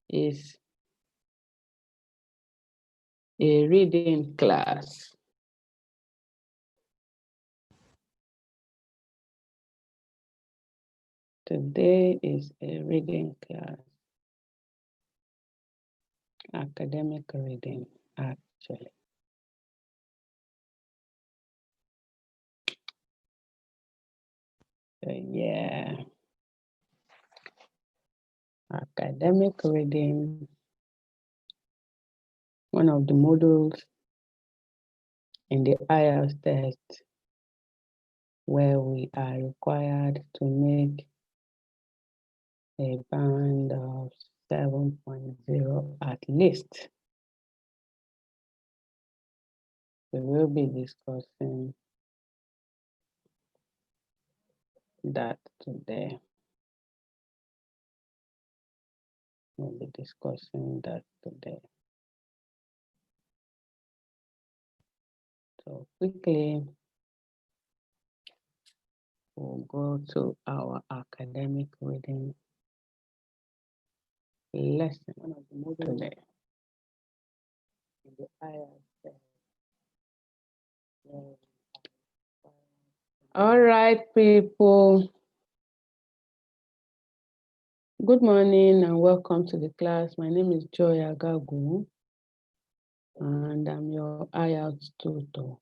is a reading class. Today is a reading class. Academic reading, actually. So, yeah. Academic reading, one of the modules in the IELTS test where we are required to make a band of 7.0 at least. We will be discussing that today. We'll be discussing that today. So quickly, we'll go to our academic reading lesson today. All right, people. Good morning and welcome to the class. My name is Joy Agagwu, and I'm your IELTS tutor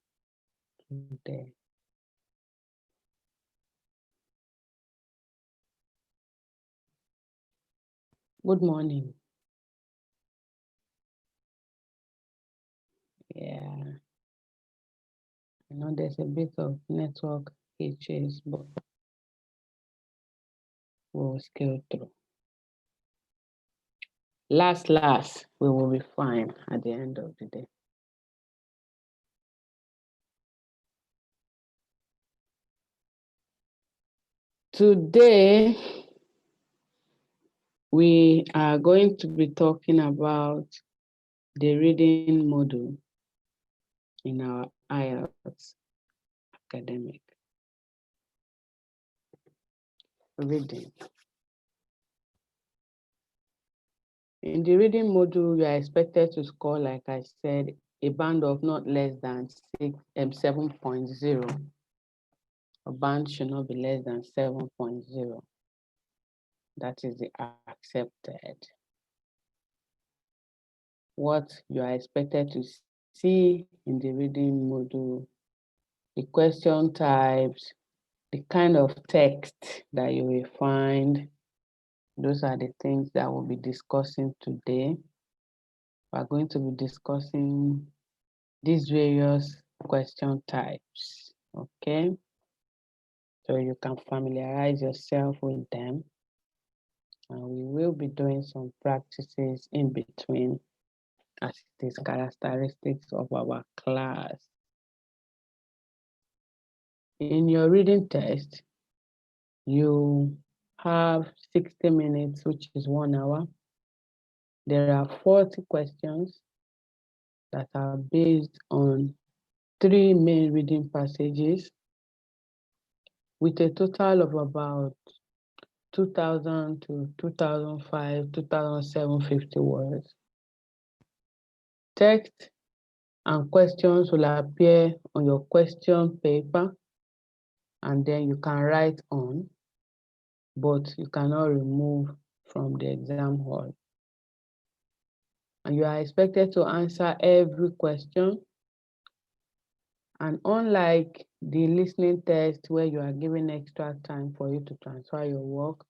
today. Good morning. Yeah, I know there's a bit of network issues, but we'll scale through. Last, we will be fine at the end of the day. Today, we are going to be talking about the reading module in our IELTS academic reading. In the reading module, you are expected to score, like I said, a band of not less than 7.0. A band should not be less than 7.0. That is the accepted. What you are expected to see in the reading module, the question types, the kind of text that you will find. Those are the things that we'll be discussing today. We're going to be discussing these various question types, okay? So you can familiarize yourself with them. And we will be doing some practices in between as it is characteristics of our class. In your reading test, you have 60 minutes, which is 1 hour. There are 40 questions that are based on 3 main reading passages with a total of about 2,000 to 2,005, 2,750 words. Text and questions will appear on your question paper, and then you can write on, but you cannot remove from the exam hall. And you are expected to answer every question. And unlike the listening test where you are given extra time for you to transfer your work,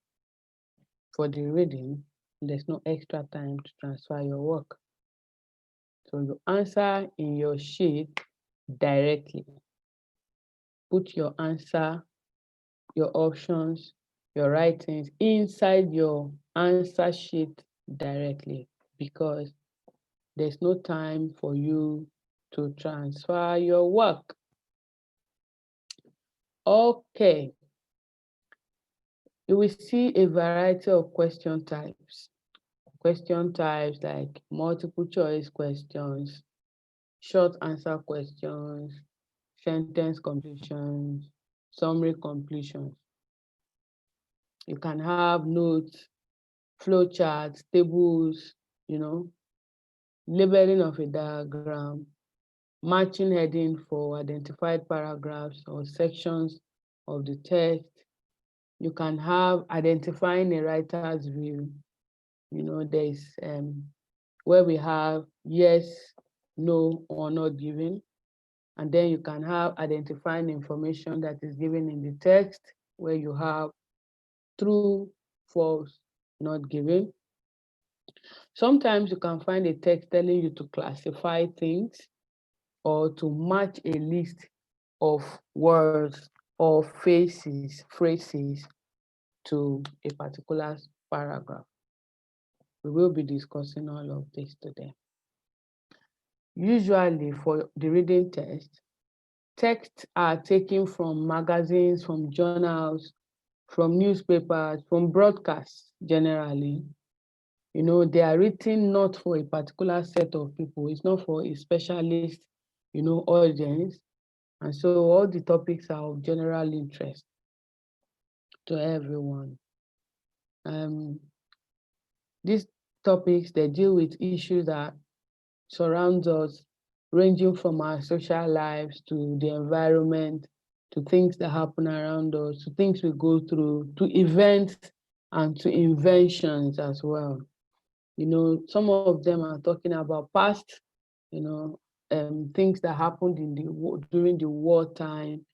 for the reading, there's no extra time to transfer your work. So you answer in your sheet directly. Put your answer, your options, your writings inside your answer sheet directly, because there's no time for you to transfer your work. Okay. You will see a variety of question types. Question types like multiple choice questions, short answer questions, sentence completions, summary completions. You can have notes flowcharts, tables, labeling of a diagram, matching heading for identified paragraphs or sections of the text. You can have identifying a writer's view. There's where we have yes, no, or not given. And then you can have identifying information that is given in the text, where you have true, false, not given. Sometimes you can find a text telling you to classify things or to match a list of words or phrases to a particular paragraph. We will be discussing all of this today. Usually for the reading test, texts are taken from magazines, from journals, from newspapers, from broadcasts generally. They are written not for a particular set of people. It's not for a specialist, audience. And so all the topics are of general interest to everyone. These topics, they deal with issues that surround us, ranging from our social lives to the environment, to things that happen around us, to things we go through, to events and to inventions as well. Some of them are talking about past, things that happened during the wartime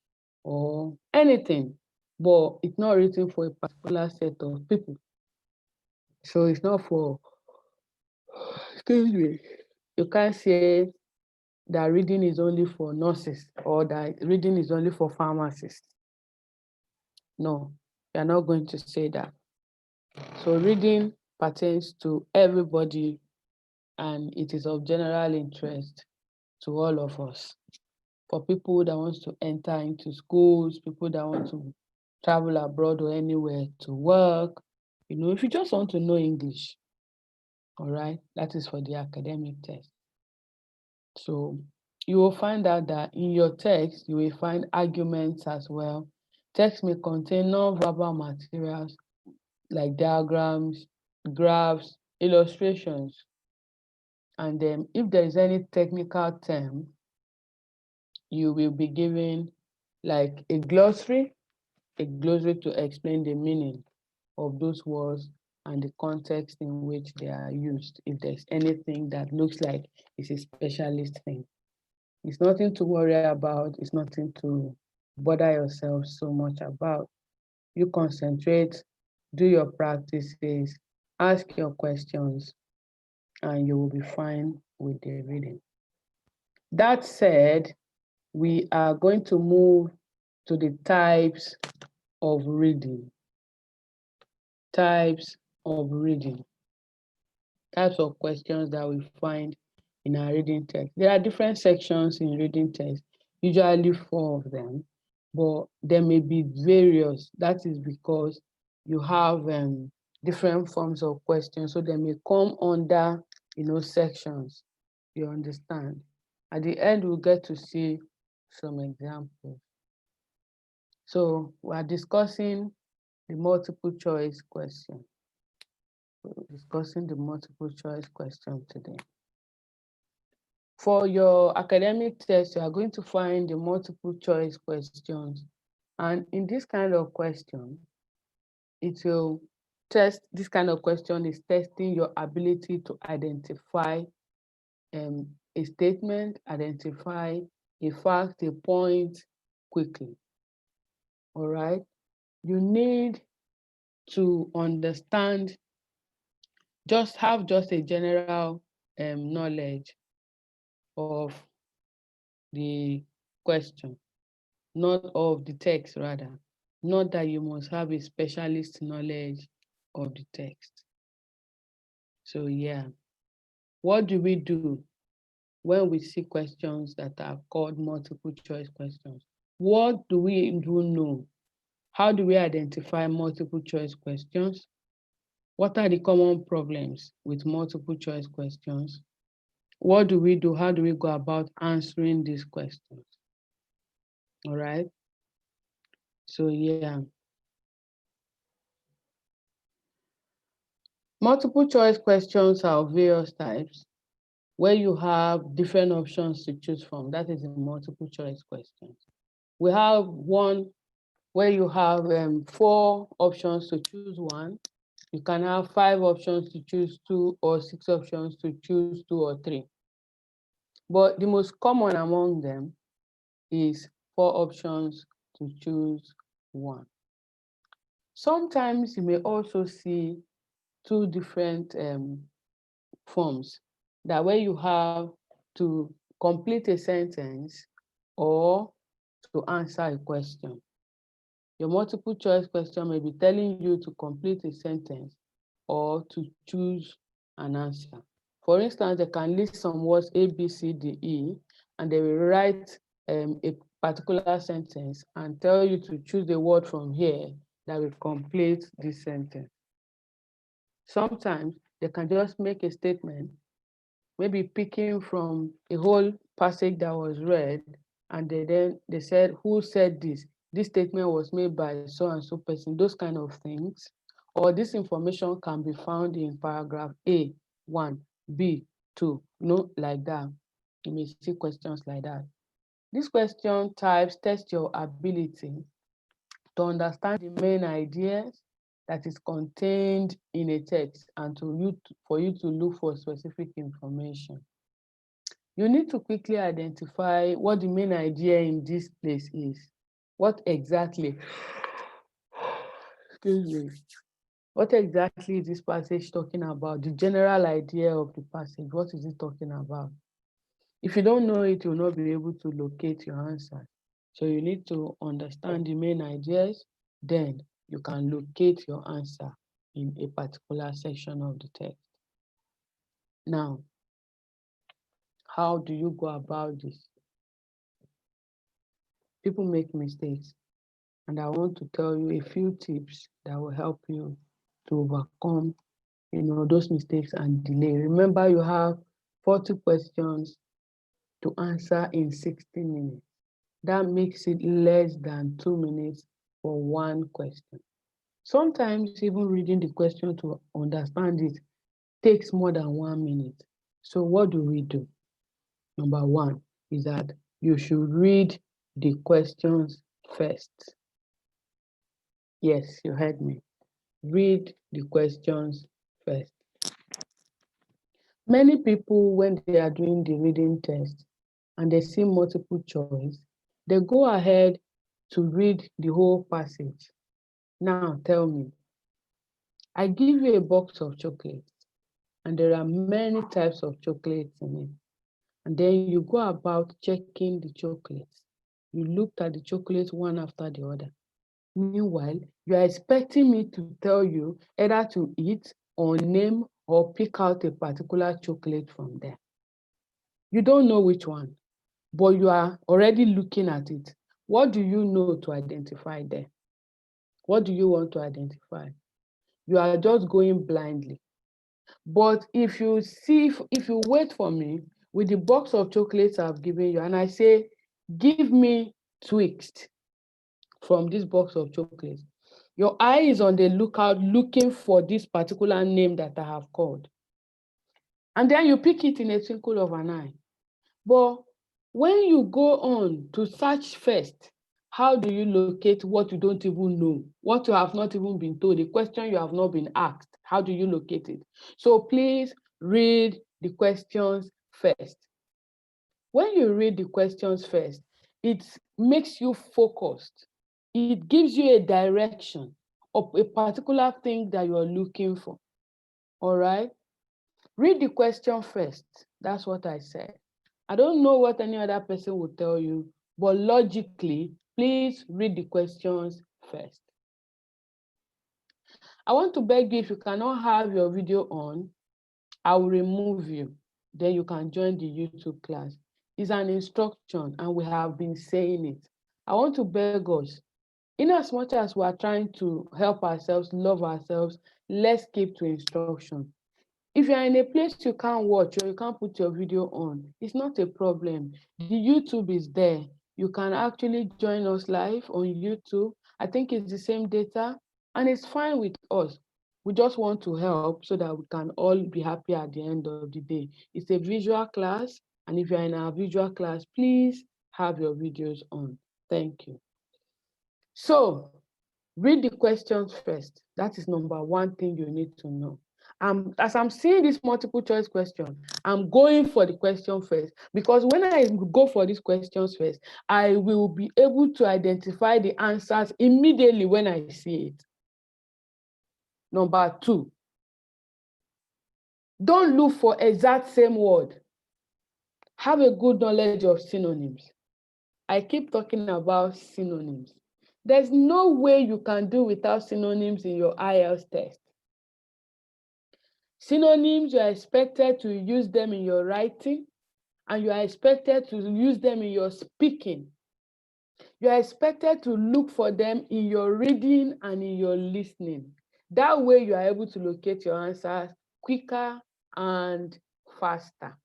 or anything, but it's not written for a particular set of people. So it's not for, excuse me, you can't say that reading is only for nurses or that reading is only for pharmacists. No, you're not going to say that. So reading pertains to everybody, and it is of general interest to all of us. For people that want to enter into schools, people that want to travel abroad or anywhere to work, if you just want to know English, all right, that is for the academic test. So you will find out that in your text, you will find arguments as well. Text may contain non-verbal materials like diagrams, graphs, illustrations. And then if there is any technical term, you will be given like a glossary to explain the meaning of those words and the context in which they are used, if there's anything that looks like it's a specialist thing. It's nothing to worry about. It's nothing to bother yourself so much about. You concentrate, do your practices, ask your questions, and you will be fine with the reading. That said, we are going to move to the types of reading. Types of reading. Types of questions that we find in our reading text. There are different sections in reading text, usually 4 of them, but there may be various. That is because you have different forms of questions, so they may come under sections. You understand? At the end, we'll get to see some examples. So we are discussing the multiple choice question. We're discussing the multiple choice question today. For your academic test, you are going to find the multiple choice questions. And in this kind of question, it will test, this kind of question is testing your ability to identify a statement, identify a fact, a point quickly. All right? You need to understand, have a general knowledge of the question, not of the text rather. Not that you must have a specialist knowledge of the text. So yeah, what do we do when we see questions that are called multiple choice questions? What do we do know? How do we identify multiple choice questions? What are the common problems with multiple choice questions? What do we do? How do we go about answering these questions? All right. So yeah. Multiple choice questions are of various types, where you have different options to choose from. That is a multiple choice question. We have one where you have 4 options to choose one. You can have 5 options to choose 2, or 6 options to choose 2 or 3. But the most common among them is 4 options to choose 1. Sometimes you may also see 2 different forms, that where you have to complete a sentence or to answer a question. Your multiple choice question may be telling you to complete a sentence or to choose an answer. For instance, they can list some words A, B, C, D, E, and they will write a particular sentence and tell you to choose the word from here that will complete this sentence. Sometimes they can just make a statement, maybe picking from a whole passage that was read, and they said, who said this? This statement was made by so and so person, those kind of things. Or this information can be found in paragraph A, 1, B, 2, like that. You may see questions like that. These question types test your ability to understand the main ideas that is contained in a text, and for you to look for specific information. You need to quickly identify what the main idea in this place is. What exactly, what exactly is this passage talking about? The general idea of the passage, what is it talking about? If you don't know it, you'll not be able to locate your answer. So you need to understand the main ideas, then you can locate your answer in a particular section of the text. Now, how do you go about this? People make mistakes, and I want to tell you a few tips that will help you to overcome, those mistakes and delay. Remember, you have 40 questions to answer in 60 minutes. That makes it less than 2 minutes for one question. Sometimes even reading the question to understand it takes more than 1 minute. So what do we do? Number 1 is that you should read the questions first. Yes, you heard me. Read the questions first. Many people, when they are doing the reading test and they see multiple choice, they go ahead to read the whole passage. Now tell me, I give you a box of chocolates, and there are many types of chocolates in it. And then you go about checking the chocolates. You looked at the chocolates one after the other. Meanwhile, you are expecting me to tell you either to eat or name or pick out a particular chocolate from there. You don't know which one, but you are already looking at it. What do you know to identify there? What do you want to identify? You are just going blindly. But if you wait for me with the box of chocolates I've given you, and I say, give me Twix from this box of chocolates, your eye is on the lookout looking for this particular name that I have called. And then you pick it in a twinkle of an eye. But when you go on to search first, how do you locate what you don't even know, what you have not even been told, the question you have not been asked? How do you locate it? So please read the questions first. When you read the questions first, it makes you focused. It gives you a direction of a particular thing that you are looking for. All right? Read the question first. That's what I said. I don't know what any other person will tell you, but logically, please read the questions first. I want to beg you, if you cannot have your video on, I will remove you. Then you can join the YouTube class. It's an instruction, and we have been saying it. I want to beg us, in as much as we are trying to help ourselves, love ourselves, let's keep to instruction. If you're in a place you can't watch or you can't put your video on, it's not a problem. The YouTube is there. You can actually join us live on YouTube. I think it's the same data, and it's fine with us. We just want to help so that we can all be happy at the end of the day. It's a visual class, and if you're in our visual class, please have your videos on. Thank you. So, read the questions first. That is number one thing you need to know. As I'm seeing this multiple choice question, I'm going for the question first, because when I go for these questions first, I will be able to identify the answers immediately when I see it. Number two, don't look for exact same word. Have a good knowledge of synonyms. I keep talking about synonyms. There's no way you can do without synonyms in your IELTS test. Synonyms, you are expected to use them in your writing, and you are expected to use them in your speaking. You are expected to look for them in your reading and in your listening. That way you are able to locate your answers quicker and faster.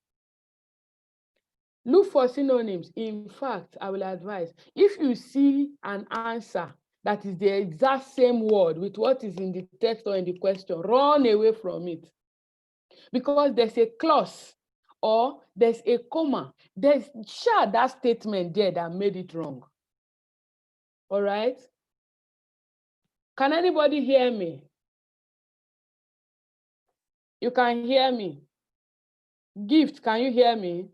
Look for synonyms. In fact, I will advise, if you see an answer that is the exact same word with what is in the text or in the question, run away from it. Because there's a clause or there's a comma, there's that statement there that made it wrong. All right? Can anybody hear me? You can hear me. Gift, can you hear me?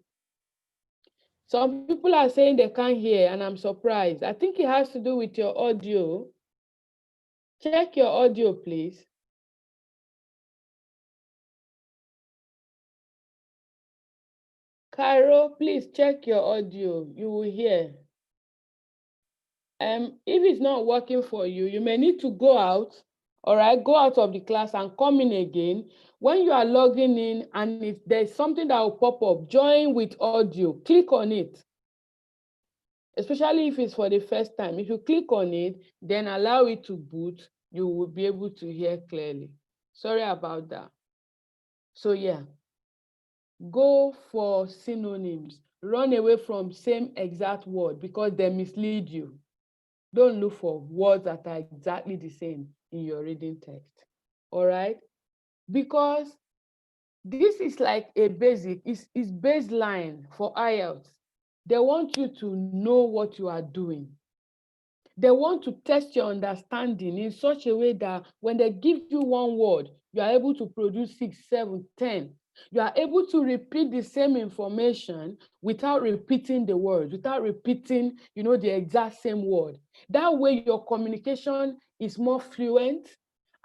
Some people are saying they can't hear, and I'm surprised. I think it has to do with your audio. Check your audio, please. Cairo, please check your audio. You will hear. If it's not working for you, you may need to go out, all right? Go out of the class and come in again. When you are logging in and if there's something that will pop up, join with audio, click on it. Especially if it's for the first time. If you click on it, then allow it to boot, you will be able to hear clearly. Sorry about that. So yeah, go for synonyms. Run away from same exact word because they mislead you. Don't look for words that are exactly the same in your reading text. All right? Because this is like a basic, it's baseline for IELTS. They want you to know what you are doing. They want to test your understanding in such a way that when they give you one word, you are able to produce 6, 7, 10. You are able to repeat the same information without repeating the word, without repeating, the exact same word. That way, your communication is more fluent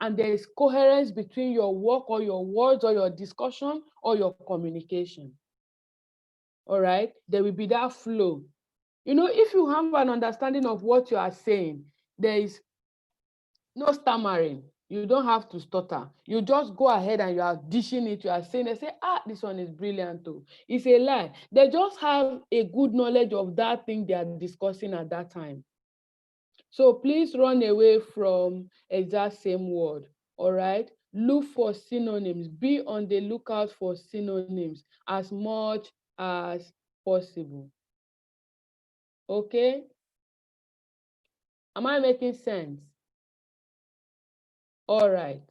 and there is coherence between your work or your words or your discussion or your communication. All right? There will be that flow. If you have an understanding of what you are saying, there is no stammering. You don't have to stutter. You just go ahead and you are dishing it. You are saying, they say, this one is brilliant too. It's a lie. They just have a good knowledge of that thing they are discussing at that time. So please run away from exact same word, all right? Look for synonyms. Be on the lookout for synonyms as much as possible. Okay? Am I making sense? All right.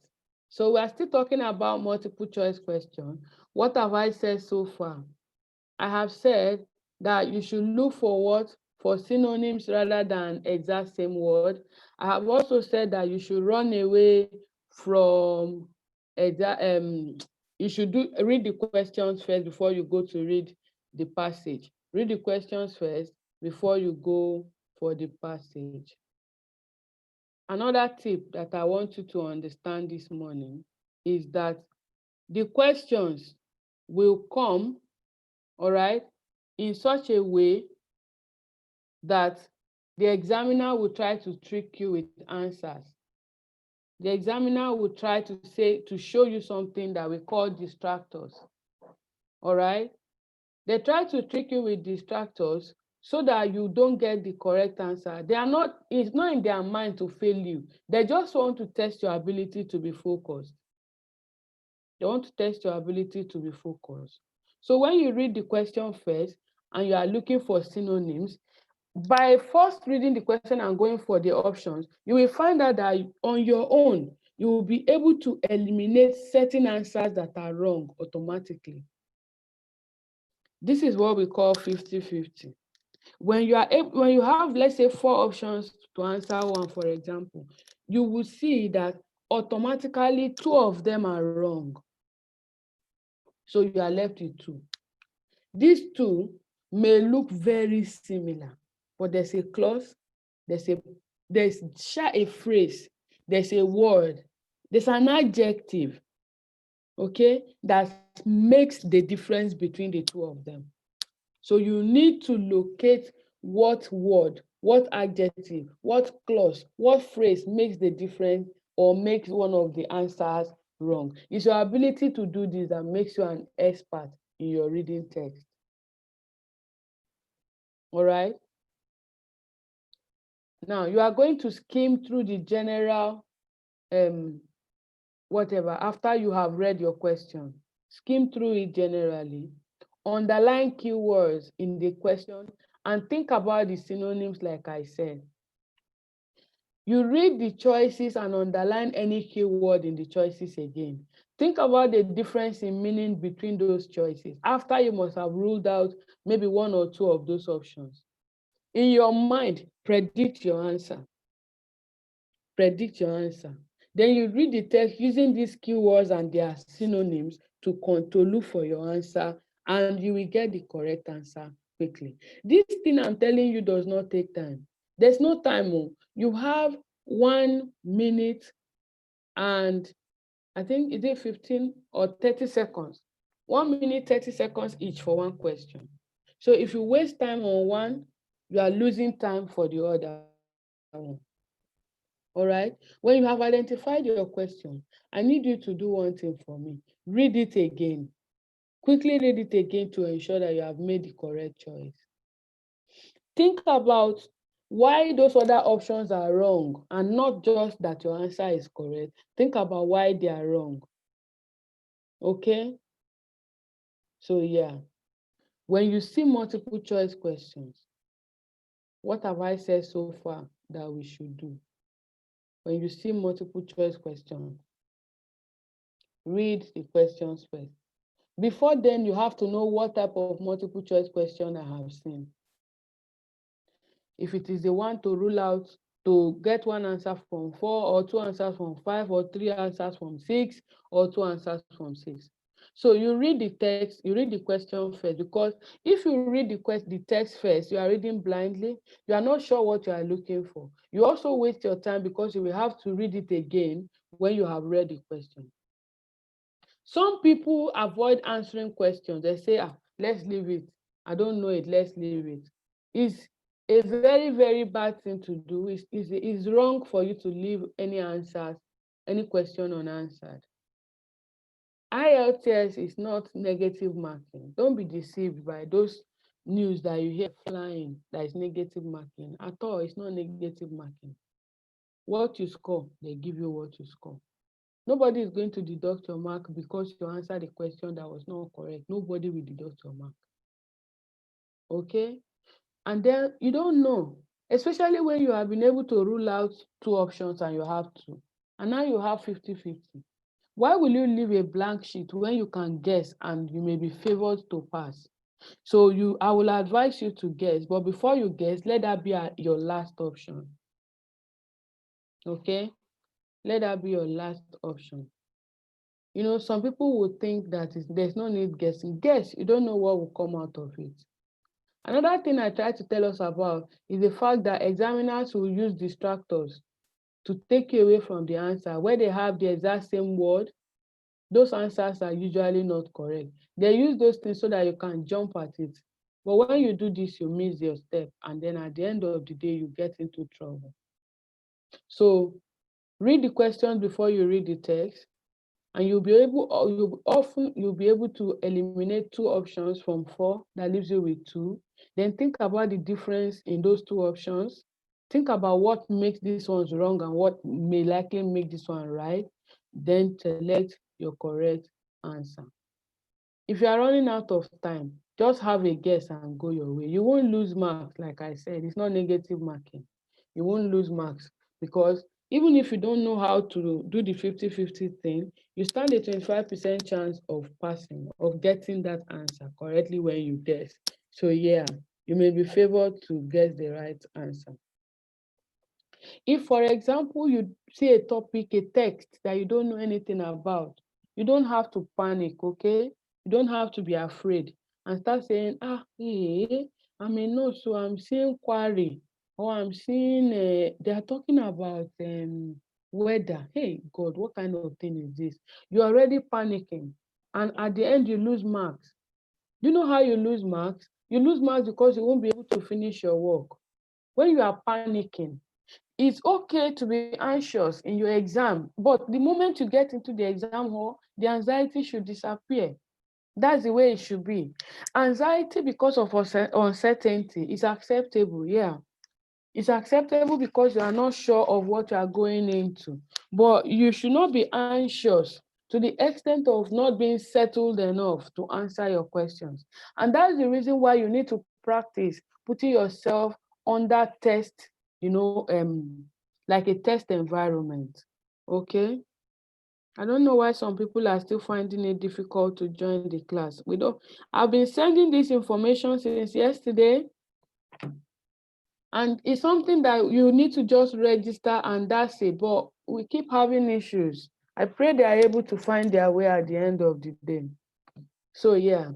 So we are still talking about multiple choice question. What have I said so far? I have said that you should look for what? For synonyms rather than exact same word. I have also said that you should run away from you should read the questions first before you go to read the passage. Read the questions first before you go for the passage. Another tip that I want you to understand this morning is that the questions will come, all right, in such a way that the examiner will try to trick you with answers. The examiner will try to show you something that we call distractors, all right? They try to trick you with distractors so that you don't get the correct answer. It's not in their mind to fail you. They just want to test your ability to be focused. They want to test your ability to be focused. So when you read the question first and you are looking for synonyms, by first reading the question and going for the options, you will find out that on your own, you will be able to eliminate certain answers that are wrong automatically. This is what we call 50-50. When you have, let's say, 4 options to answer one, for example, you will see that automatically 2 of them are wrong. So you are left with 2. These 2 may look very similar, but there's a clause, there's a phrase, there's a word, there's an adjective, okay, that makes the difference between the 2 of them. So you need to locate what word, what adjective, what clause, what phrase makes the difference or makes one of the answers wrong. It's your ability to do this that makes you an expert in your reading text. All right? Now, you are going to skim through the general whatever after you have read your question. Skim through it generally. Underline keywords in the question and think about the synonyms like I said. You read the choices and underline any keyword in the choices again. Think about the difference in meaning between those choices after you must have ruled out maybe 1 or 2 of those options. In your mind, predict your answer. Predict your answer. Then you read the text using these keywords and their synonyms to look for your answer, and you will get the correct answer quickly. This thing I'm telling you does not take time. There's no time. You have 1 minute and I think is it 15 or 30 seconds. 1 minute, 30 seconds each for one question. So if you waste time on one, you are losing time for the other one. All right. When you have identified your question, I need you to do one thing for me. Read it again. Quickly read it again to ensure that you have made the correct choice. Think about why those other options are wrong and not just that your answer is correct. Think about why they are wrong. Okay? So yeah, when you see multiple choice questions, what have I said so far that we should do? When you see multiple choice questions, read the questions first. Before then, you have to know what type of multiple choice question I have seen. If it is the one to rule out, to get 1 answer from 4, or 2 answers from 5, or 3 answers from 6, or 2 answers from 6. So you read the text, you read the question first, because if you read the text first, you are reading blindly, you are not sure what you are looking for. You also waste your time because you will have to read it again when you have read the question. Some people avoid answering questions. They say, let's leave it. I don't know it, let's leave it. It's a very, very bad thing to do. It's wrong for you to leave any answers, any question unanswered. IELTS is not negative marking. Don't be deceived by those news that you hear flying that is negative marking. At all, it's not negative marking. What you score, they give you what you score. Nobody is going to deduct your mark because you answered a question that was not correct. Nobody will deduct your mark. Okay? And then you don't know, especially when you have been able to rule out 2 options and you have 2. And now you have 50-50. Why will you leave a blank sheet when you can guess and you may be favored to pass? So I will advise you to guess, but before you guess, let that be your last option. Okay? Let that be your last option. You know, some people would think that there's no need guessing. Guess, you don't know what will come out of it. Another thing I try to tell us about is the fact that examiners will use distractors to take you away from the answer. Where they have the exact same word, those answers are usually not correct. They use those things so that you can jump at it. But when you do this, you miss your step. And then at the end of the day, you get into trouble. So read the questions before you read the text. And you'll be able to eliminate 2 options from 4. That leaves you with 2. Then think about the difference in those 2 options. Think about what makes this one wrong and what may likely make this one right. Then select your correct answer. If you are running out of time, just have a guess and go your way. You won't lose marks, like I said. It's not negative marking. You won't lose marks because Even if you don't know how to do the 50-50 thing, you stand a 25% chance of passing, of getting that answer correctly when you guess. So yeah, you may be favored to guess the right answer. If, for example, you see a topic, a text that you don't know anything about, you don't have to panic, okay? You don't have to be afraid and start saying, I may know, so I'm seeing quarry, or I'm seeing, they are talking about weather. Hey, God, what kind of thing is this? You're already panicking. And at the end, you lose marks. You know how you lose marks? You lose marks because you won't be able to finish your work. When you are panicking, it's okay to be anxious in your exam, but the moment you get into the exam hall, the anxiety should disappear. That's the way it should be. Anxiety because of uncertainty is acceptable, yeah. It's acceptable because you are not sure of what you are going into, but you should not be anxious to the extent of not being settled enough to answer your questions. And that's the reason why you need to practice putting yourself under test, like a test environment. Okay? I don't know why some people are still finding it difficult to join the class. I've been sending this information since yesterday. And it's something that you need to just register and that's it. But we keep having issues. I pray they are able to find their way at the end of the day. So yeah,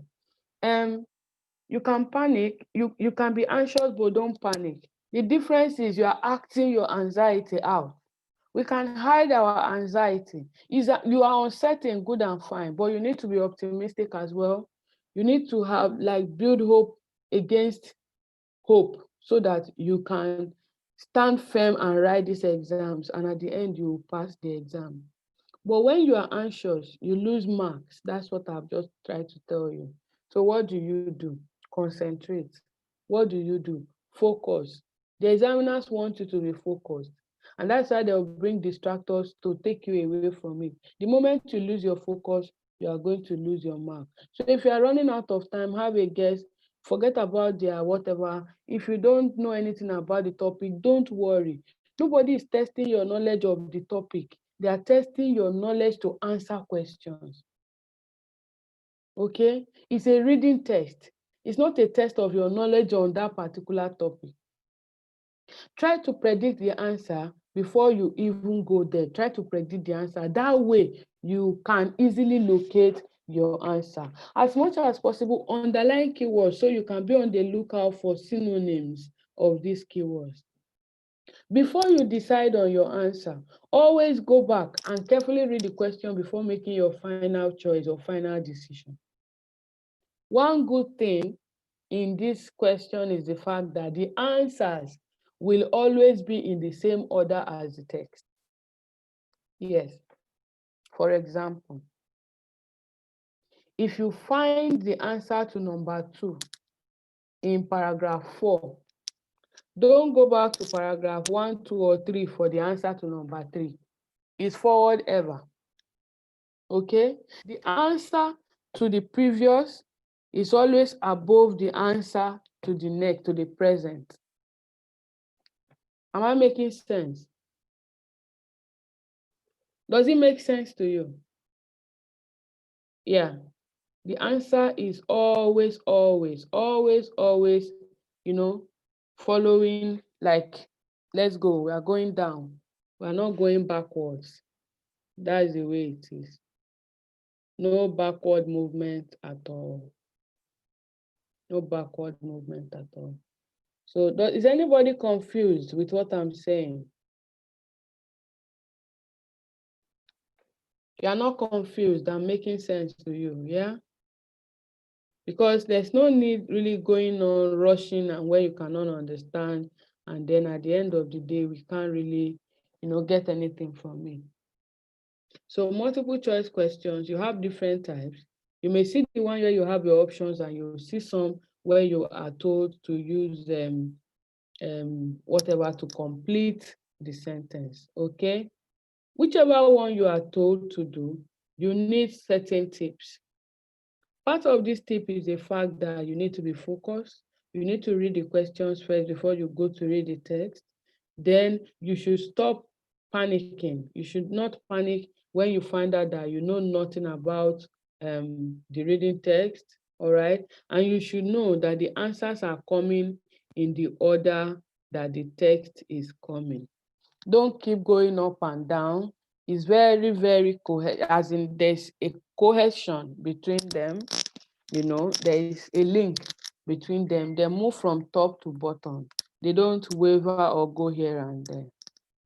you can panic, you can be anxious, but don't panic. The difference is you are acting your anxiety out. We can hide our anxiety. Is that you are uncertain, good and fine, but you need to be optimistic as well. You need to have build hope against hope so that you can stand firm and write these exams, and at the end you will pass the exam. But when you are anxious, you lose marks. That's what I've just tried to tell you. So what do you do? Concentrate. What do you do? Focus. The examiners want you to be focused. And that's why they'll bring distractors to take you away from it. The moment you lose your focus, you are going to lose your mark. So if you are running out of time, have a guess. Forget about their whatever. If you don't know anything about the topic, don't worry. Nobody is testing your knowledge of the topic. They are testing your knowledge to answer questions. Okay? It's a reading test. It's not a test of your knowledge on that particular topic. Try to predict the answer before you even go there. Try to predict the answer. That way, you can easily locate your answer. As much as possible, underline keywords so you can be on the lookout for synonyms of these keywords. Before you decide on your answer, always go back and carefully read the question before making your final choice or final decision. One good thing in this question is the fact that the answers will always be in the same order as the text. Yes. For example, if you find the answer to number 2 in paragraph 4, don't go back to paragraph 1, 2, or 3 for the answer to number 3. It's forward ever. Okay? The answer to the previous is always above the answer to the next, to the present. Am I making sense? Does it make sense to you? Yeah. The answer is always, following, let's go. We are going down. We are not going backwards. That's the way it is. No backward movement at all. No backward movement at all. So is anybody confused with what I'm saying? You are not confused. I'm making sense to you, yeah? Because there's no need really going on rushing and where you cannot understand, and then at the end of the day we can't really get anything from it. So multiple choice questions, you have different types. You may see the one where you have your options, and you'll see some where you are told to use whatever to complete the sentence. Okay, whichever one you are told to do, you need certain tips. Part of this tip is the fact that you need to be focused. You need to read the questions first before you go to read the text. Then you should stop panicking. You should not panic when you find out that you know nothing about the reading text, all right? And you should know that the answers are coming in the order that the text is coming. Don't keep going up and down. It's very, very as in there's a cohesion between them, you know, there is a link between them. They move from top to bottom. They don't waver or go here and there.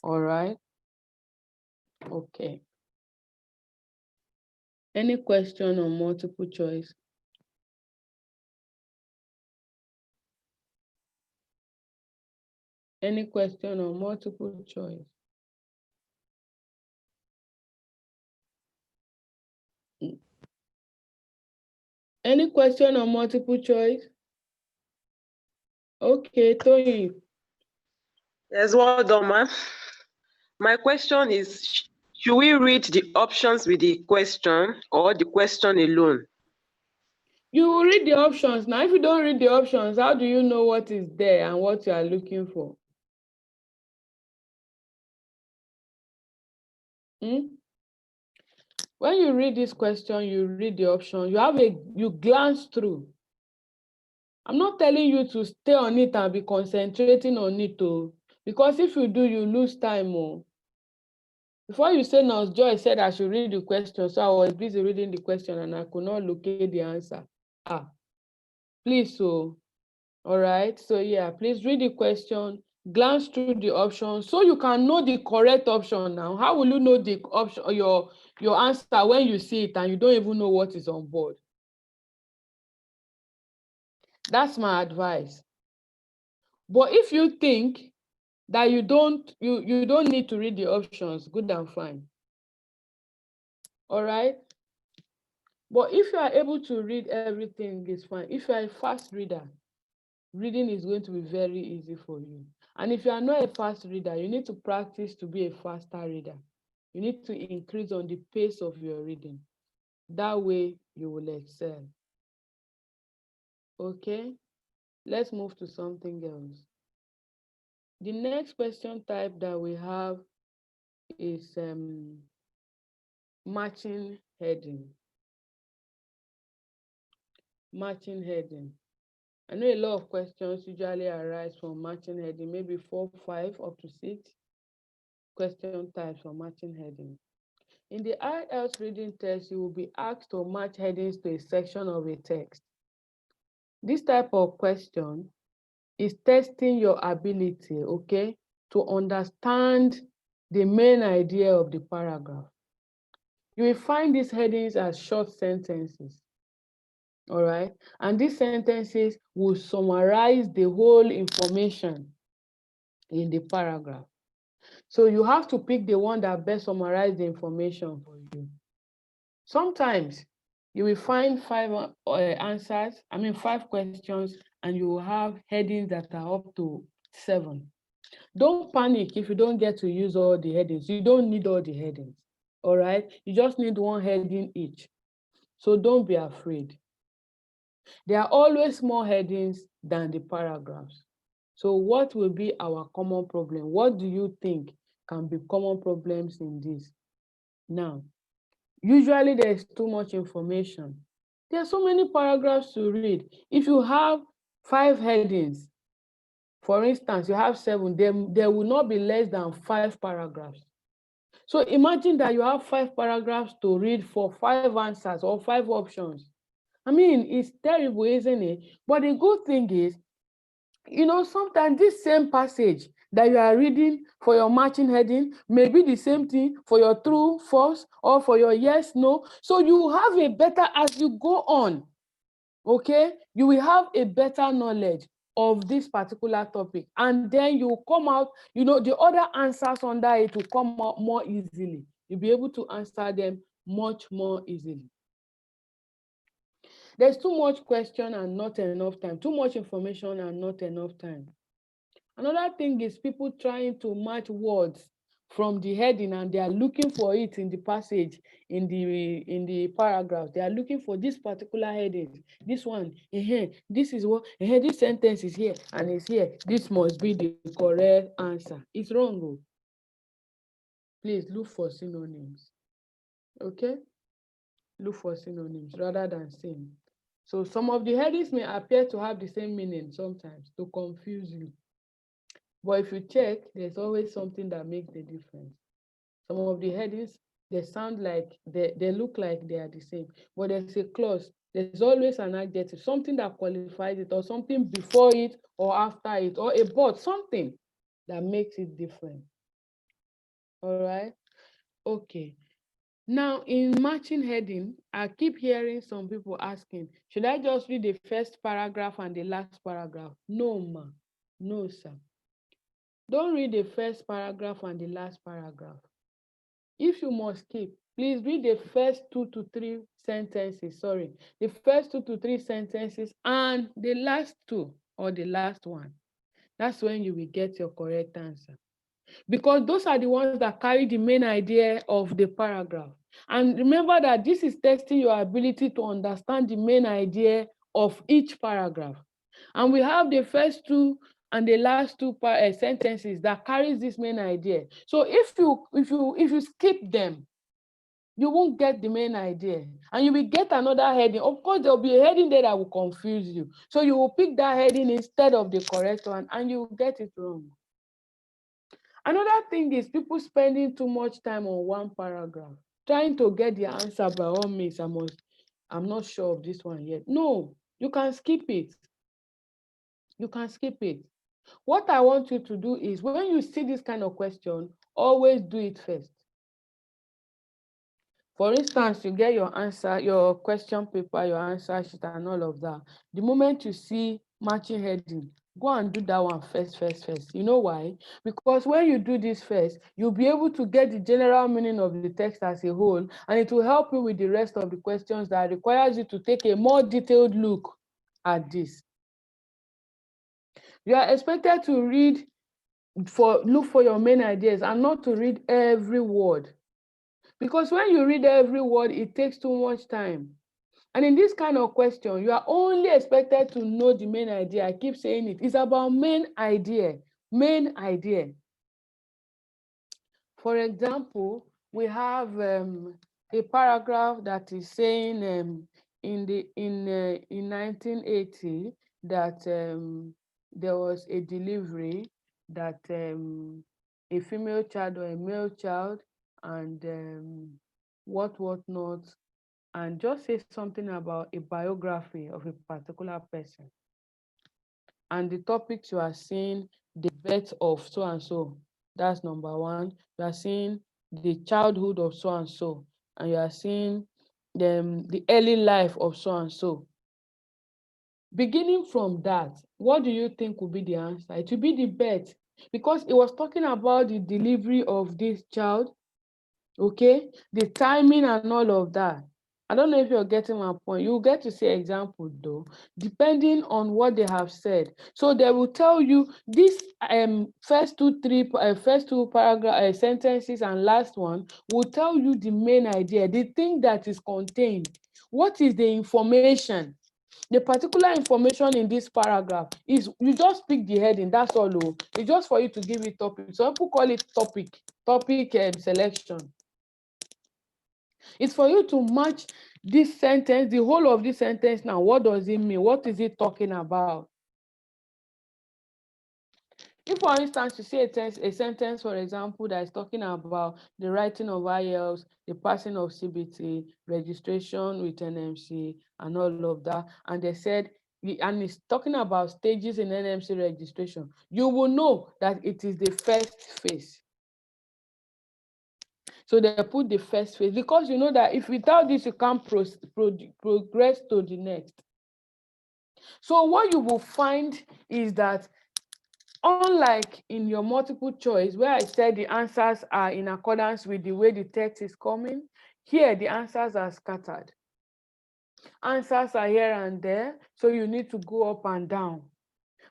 All right? Okay. Any question on multiple choice? Any question on multiple choice? Any question on multiple choice? Okay, Tony. Yes, well done, ma'am. My question is, should we read the options with the question or the question alone? You will read the options. Now, if you don't read the options, how do you know what is there and what you are looking for? When you read this question, you read the option, you glance through. I'm not telling you to stay on it and be concentrating on it, because if you do, you lose time. Before you say, now Joy said I should read the question, so I was busy reading the question and I could not locate the answer. Please, all right. So yeah, please read the question, glance through the options so you can know the correct option. Now, how will you know the option, your answer, when you see it and you don't even know what is on board? That's my advice. But if you think that you don't need to read the options, good and fine. All right. But if you are able to read everything, it's fine. If you are a fast reader, reading is going to be very easy for you. And if you are not a fast reader, you need to practice to be a faster reader. You need to increase on the pace of your reading. That way you will excel. Okay, let's move to something else. The next question type that we have is matching heading. Matching heading. I know a lot of questions usually arise from matching heading, maybe 4, 5, up to 6 question types for matching heading. In the IELTS reading test, you will be asked to match headings to a section of a text. This type of question is testing your ability, okay, to understand the main idea of the paragraph. You will find these headings as short sentences, all right? And these sentences will summarize the whole information in the paragraph. So you have to pick the one that best summarizes the information for you. Sometimes you will find 5 questions, and you will have headings that are up to 7. Don't panic if you don't get to use all the headings. You don't need all the headings, all right? You just need one heading each. So don't be afraid. There are always more headings than the paragraphs. So what will be our common problem? What do you think can be common problems in this? Now, usually there's too much information. There are so many paragraphs to read. If you have 5 headings, for instance, you have 7, there will not be less than 5 paragraphs. So imagine that you have 5 paragraphs to read for 5 answers or 5 options. I mean, it's terrible, isn't it? But the good thing is, sometimes this same passage that you are reading for your matching heading may be the same thing for your true, false, or for your yes, no. So you have a better, as you go on, okay, you will have a better knowledge of this particular topic. And then you come out, the other answers under it will come out more easily. You'll be able to answer them much more easily. There's too much question and not enough time. Too much information and not enough time. Another thing is people trying to match words from the heading, and they are looking for it in the passage, in the paragraph. They are looking for this particular heading. This one, this is what, this sentence is here and it's here. This must be the correct answer. It's wrong. please look for synonyms. Okay? Look for synonyms rather than same. So some of the headings may appear to have the same meaning sometimes to confuse you. But if you check, there's always something that makes the difference. Some of the headings, they sound like, they look like they are the same, but there's a clause. There's always an adjective, something that qualifies it, or something before it or after it, or a but, something that makes it different. All right? Okay. Now, in matching heading, I keep hearing some people asking, should I just read the first paragraph and the last paragraph? No, ma. No, sir. Don't read the first paragraph and the last paragraph. If you must keep, please read the first 2 to 3 sentences, the first 2 to 3 sentences and the last 2 or the last one. That's when you will get your correct answer. Because those are the ones that carry the main idea of the paragraph. And remember that this is testing your ability to understand the main idea of each paragraph. And we have the first 2 and the last 2 sentences that carries this main idea. So if you skip them, you won't get the main idea, and you will get another heading. Of course, there will be a heading there that will confuse you. So you will pick that heading instead of the correct one, and you will get it wrong. Another thing is people spending too much time on one paragraph, trying to get the answer by all means. I'm not sure of this one yet. No, you can skip it. You can skip it. What I want you to do is, when you see this kind of question, always do it first. For instance, you get your answer, your question paper, your answer sheet, and all of that. The moment you see matching heading, go and do that one first. You know why? Because when you do this first, you'll be able to get the general meaning of the text as a whole, and it will help you with the rest of the questions that requires you to take a more detailed look at this. You are expected to look for your main ideas and not to read every word. Because when you read every word, it takes too much time. And in this kind of question, you are only expected to know the main idea. I keep saying it. It's about main idea. Main idea. For example, we have a paragraph that is saying in 1980 that there was a delivery that a female child or a male child and what not, and just say something about a biography of a particular person. And the topics you are seeing, the birth of so and so, that's number one. You are seeing the childhood of so and you are seeing the early life of so and so. Beginning from that, what do you think will be the answer? It will be the birth, because it was talking about the delivery of this child, okay, the timing and all of that. I don't know if you're getting my point. You get to see example though, depending on what they have said. So they will tell you this first two paragraph sentences and last one will tell you the main idea, the thing that is contained. What is the information? The particular information in this paragraph is, you just pick the heading, that's all. It's just for you to give it topic. Some people call it topic selection. It's for you to match this sentence, the whole of this sentence now. What does it mean? What is it talking about? If, for instance, you see a sentence, for example, that is talking about the writing of IELTS, the passing of CBT, registration with NMC, and all of that, and they said, and it's talking about stages in NMC registration, you will know that it is the first phase. So they put the first phase, because you know that if without this, you can't progress to the next. So what you will find is that, unlike in your multiple choice, where I said the answers are in accordance with the way the text is coming, here the answers are scattered. Answers are here and there, so you need to go up and down.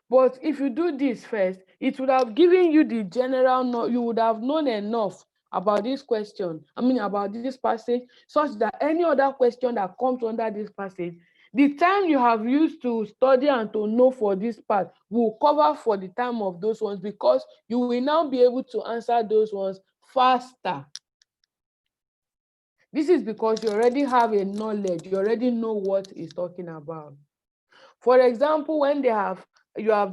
But if you do this first, it would have given you the general, you would have known enough about this question, about this passage, such that any other question that comes under this passage, the time you have used to study and to know for this part will cover for the time of those ones, because you will now be able to answer those ones faster. This is because you already have a knowledge, you already know what it's talking about. For example, when you have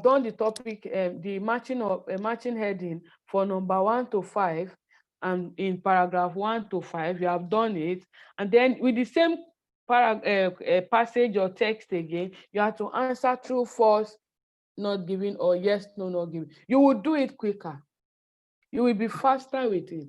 done the topic, the matching heading for number 1 to 5, and in paragraph 1 to 5, you have done it, and then with the same passage or text again, you have to answer true, false, not given, or yes, no, not given. You will do it quicker. You will be faster with it.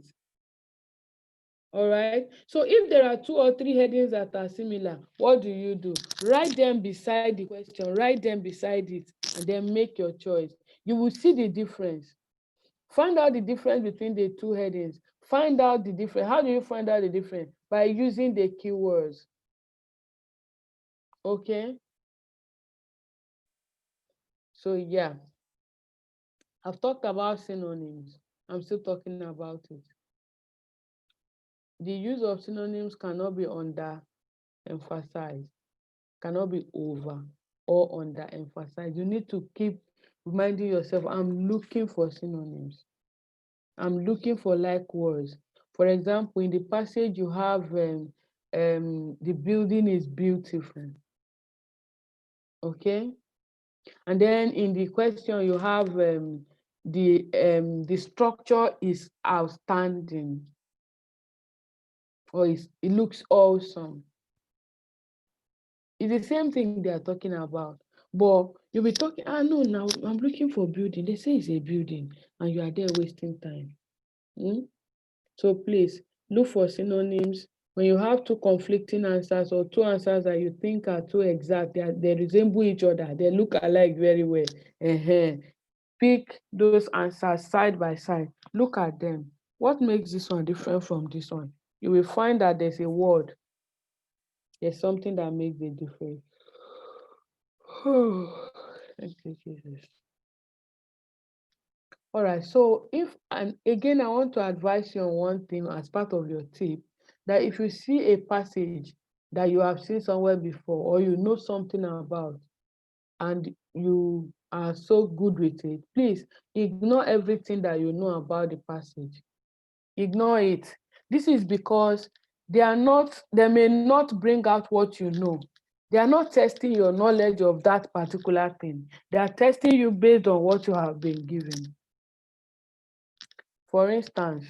All right. So if there are 2 or 3 headings that are similar, what do? Write them beside the question, write them beside it, and then make your choice. You will see the difference. Find out the difference between the 2 headings. Find out the difference. How do you find out the difference? By using the keywords. Okay. So yeah, I've talked about synonyms. I'm still talking about it. The use of synonyms cannot be underemphasized, cannot be over or underemphasized. You need to keep reminding yourself, I'm looking for synonyms. I'm looking for like words. For example, in the passage you have the building is beautiful. Okay. And then in the question you have the structure is outstanding, or it looks awesome. It's the same thing they are talking about, but you'll be talking, no, now I'm looking for building. They say it's a building, and you are there wasting time. So please look for synonyms. When you have 2 conflicting answers, or 2 answers that you think are too exact, they resemble each other, they look alike very well. Pick those answers side by side. Look at them. What makes this one different from this one? You will find that there's a word. There's something that makes the difference. Thank you, Jesus. All right. So and again, I want to advise you on one thing as part of your tip, that if you see a passage that you have seen somewhere before, or you know something about, and you are so good with it, please ignore everything that you know about the passage. Ignore it. This is because they may not bring out what you know. They are not testing your knowledge of that particular thing. They are testing you based on what you have been given. For instance,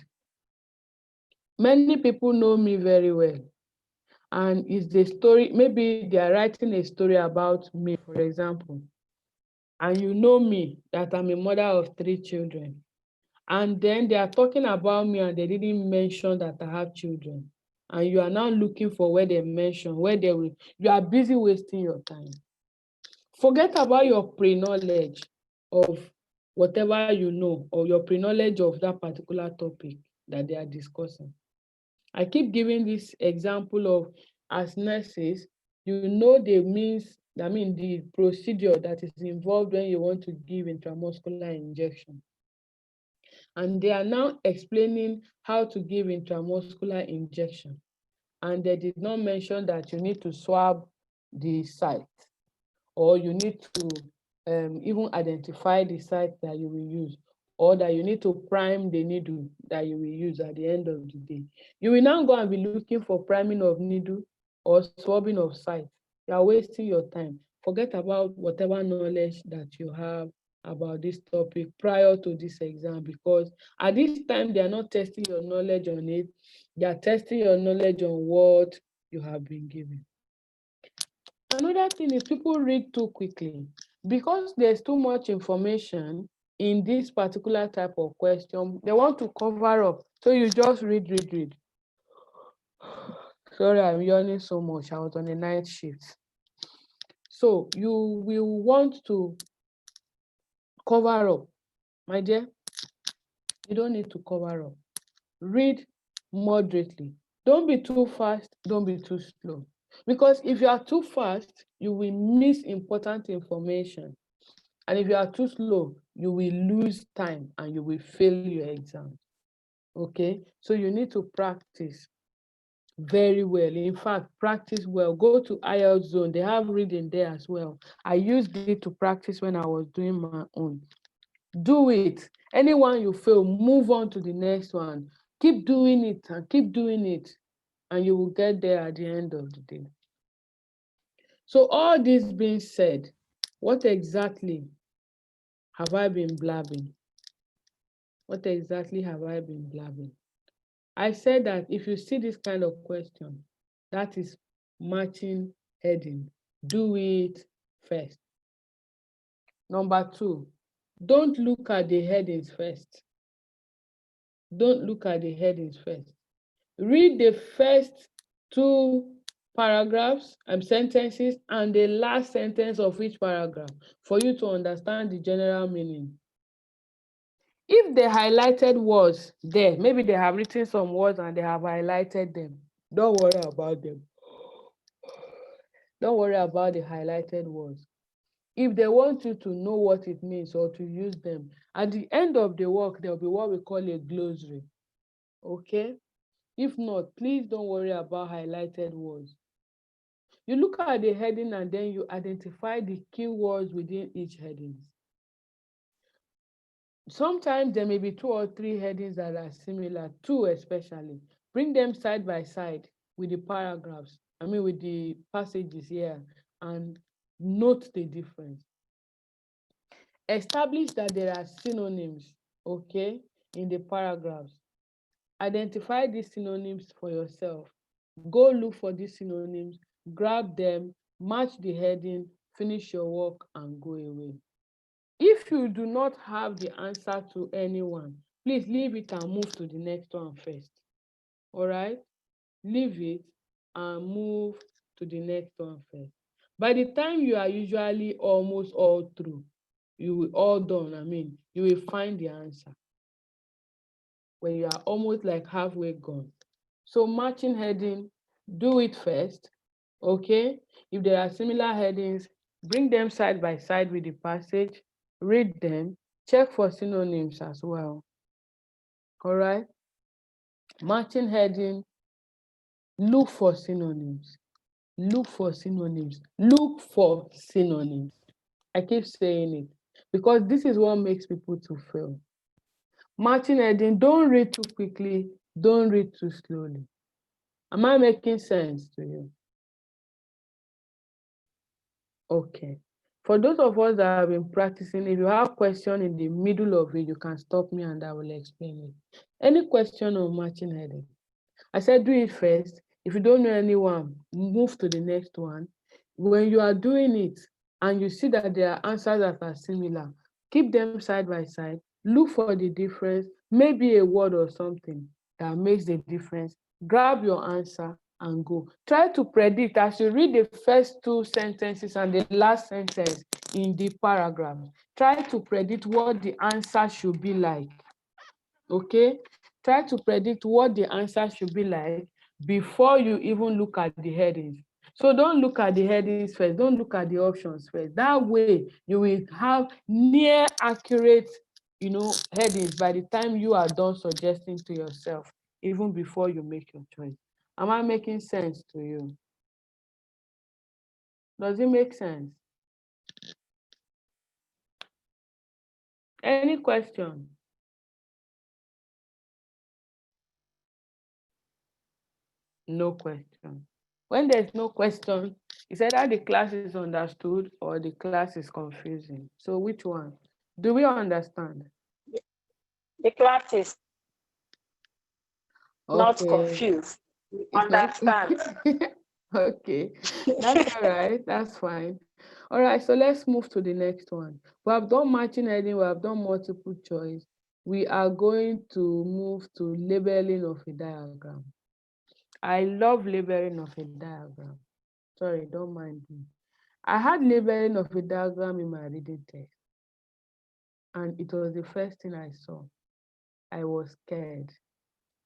many people know me very well, and it's the story, maybe they are writing a story about me, for example, and you know me, that I'm a mother of 3 children, and then they are talking about me and they didn't mention that I have children, and you are now looking for where they mention, you are busy wasting your time. Forget about your pre-knowledge of whatever you know, or your pre-knowledge of that particular topic that they are discussing. I keep giving this example of, as nurses, you know the procedure that is involved when you want to give intramuscular injection. And they are now explaining how to give intramuscular injection. And they did not mention that you need to swab the site, or you need to even identify the site that you will use, or that you need to prime the needle that you will use at the end of the day. You will now go and be looking for priming of needle or swabbing of site. You are wasting your time. Forget about whatever knowledge that you have about this topic prior to this exam, because at this time they are not testing your knowledge on it. They are testing your knowledge on what you have been given. Another thing is people read too quickly. Because there's too much information in this particular type of question, they want to cover up. So you just read. Sorry, I'm yawning so much. I was on a night shift. So you will want to cover up. My dear, you don't need to cover up. Read moderately. Don't be too fast, don't be too slow. Because if you are too fast, you will miss important information. And if you are too slow, you will lose time and you will fail your exam. Okay? So you need to practice very well. In fact, practice well. Go to IELTS Zone. They have reading there as well. I used it to practice when I was doing my own. Do it. Anyone you fail, move on to the next one. Keep doing it and keep doing it, and you will get there at the end of the day. So all this being said, what exactly have I been blabbing? What exactly have I been blabbing? I said that if you see this kind of question, that is matching heading. Do it first. Number 2, don't look at the headings first. Don't look at the headings first. Read the first 2 paragraphs and sentences and the last sentence of each paragraph for you to understand the general meaning. If the highlighted words there, maybe they have written some words and they have highlighted them, don't worry about them. Don't worry about the highlighted words. If they want you to know what it means or to use them, at the end of the work, there will be what we call a glossary. Okay? If not, please don't worry about highlighted words. You look at the heading and then you identify the keywords within each heading. Sometimes there may be 2 or 3 headings that are similar, 2 especially. Bring them side by side with the paragraphs, with the passages here, and note the difference. Establish that there are synonyms, okay, in the paragraphs. Identify these synonyms for yourself. Go look for these synonyms, grab them, match the heading, finish your work, and go away. If you do not have the answer to anyone, please leave it and move to the next one first. All right? Leave it and move to the next one first. By the time you are usually almost all through, you will all done, you will find the answer when you are almost like halfway gone. So matching heading, do it first, okay? If there are similar headings, bring them side by side with the passage, read them, check for synonyms as well. All right? Matching heading, look for synonyms. Look for synonyms. Look for synonyms. I keep saying it because this is what makes people to fail. Matching heading, don't read too quickly, don't read too slowly. Am I making sense to you? Okay. For those of us that have been practicing, if you have question in the middle of it, you can stop me and I will explain it. Any question on matching heading? I said do it first. If you don't know anyone, move to the next one. When you are doing it and you see that there are answers that are similar, keep them side by side. Look for the difference, maybe a word or something that makes the difference. Grab your answer and go. Try to predict as you read the first 2 sentences and the last sentence in the paragraph. Try to predict what the answer should be like. Okay? Try to predict what the answer should be like before you even look at the headings. So don't look at the headings first. Don't look at the options first. That way, you will have near accurate, headings by the time you are done suggesting to yourself, even before you make your choice. Am I making sense to you? Does it make sense? Any question? No question. When there's no question, it's either the class is understood or the class is confusing. So which one? Do we understand? The class is not Okay. confused. We It's not. understand. Okay. That's all right. That's fine. All right. So let's move to the next one. We have done matching heading. We have done multiple choice. We are going to move to labeling of a diagram. I love labeling of a diagram. Sorry, don't mind me. I had labeling of a diagram in my reading text, and it was the first thing I saw. I was scared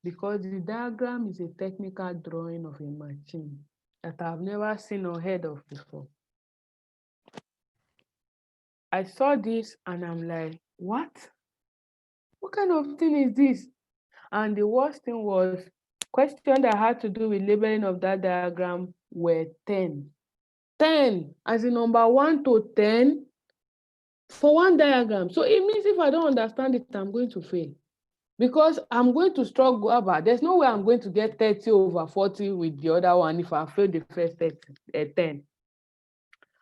because the diagram is a technical drawing of a machine that I've never seen or heard of before. I saw this and I'm like, what? What kind of thing is this? And the worst thing was, questions that had to do with labeling of that diagram were 10. 10, as in number 1 to 10 for one diagram. So it means if I don't understand it, I'm going to fail. Because I'm going to struggle about, there's no way I'm going to get 30 over 40 with the other one if I failed the first 10.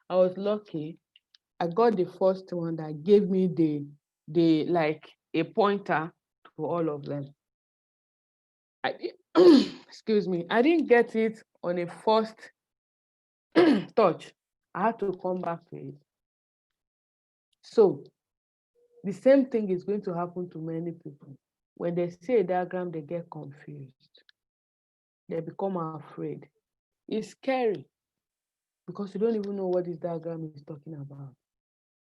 I was lucky. I got the first one that gave me the like a pointer to all of them. Excuse me, I didn't get it on a first touch. I had to come back to it. So the same thing is going to happen to many people. When they see a diagram, they get confused. They become afraid. It's scary because you don't even know what this diagram is talking about.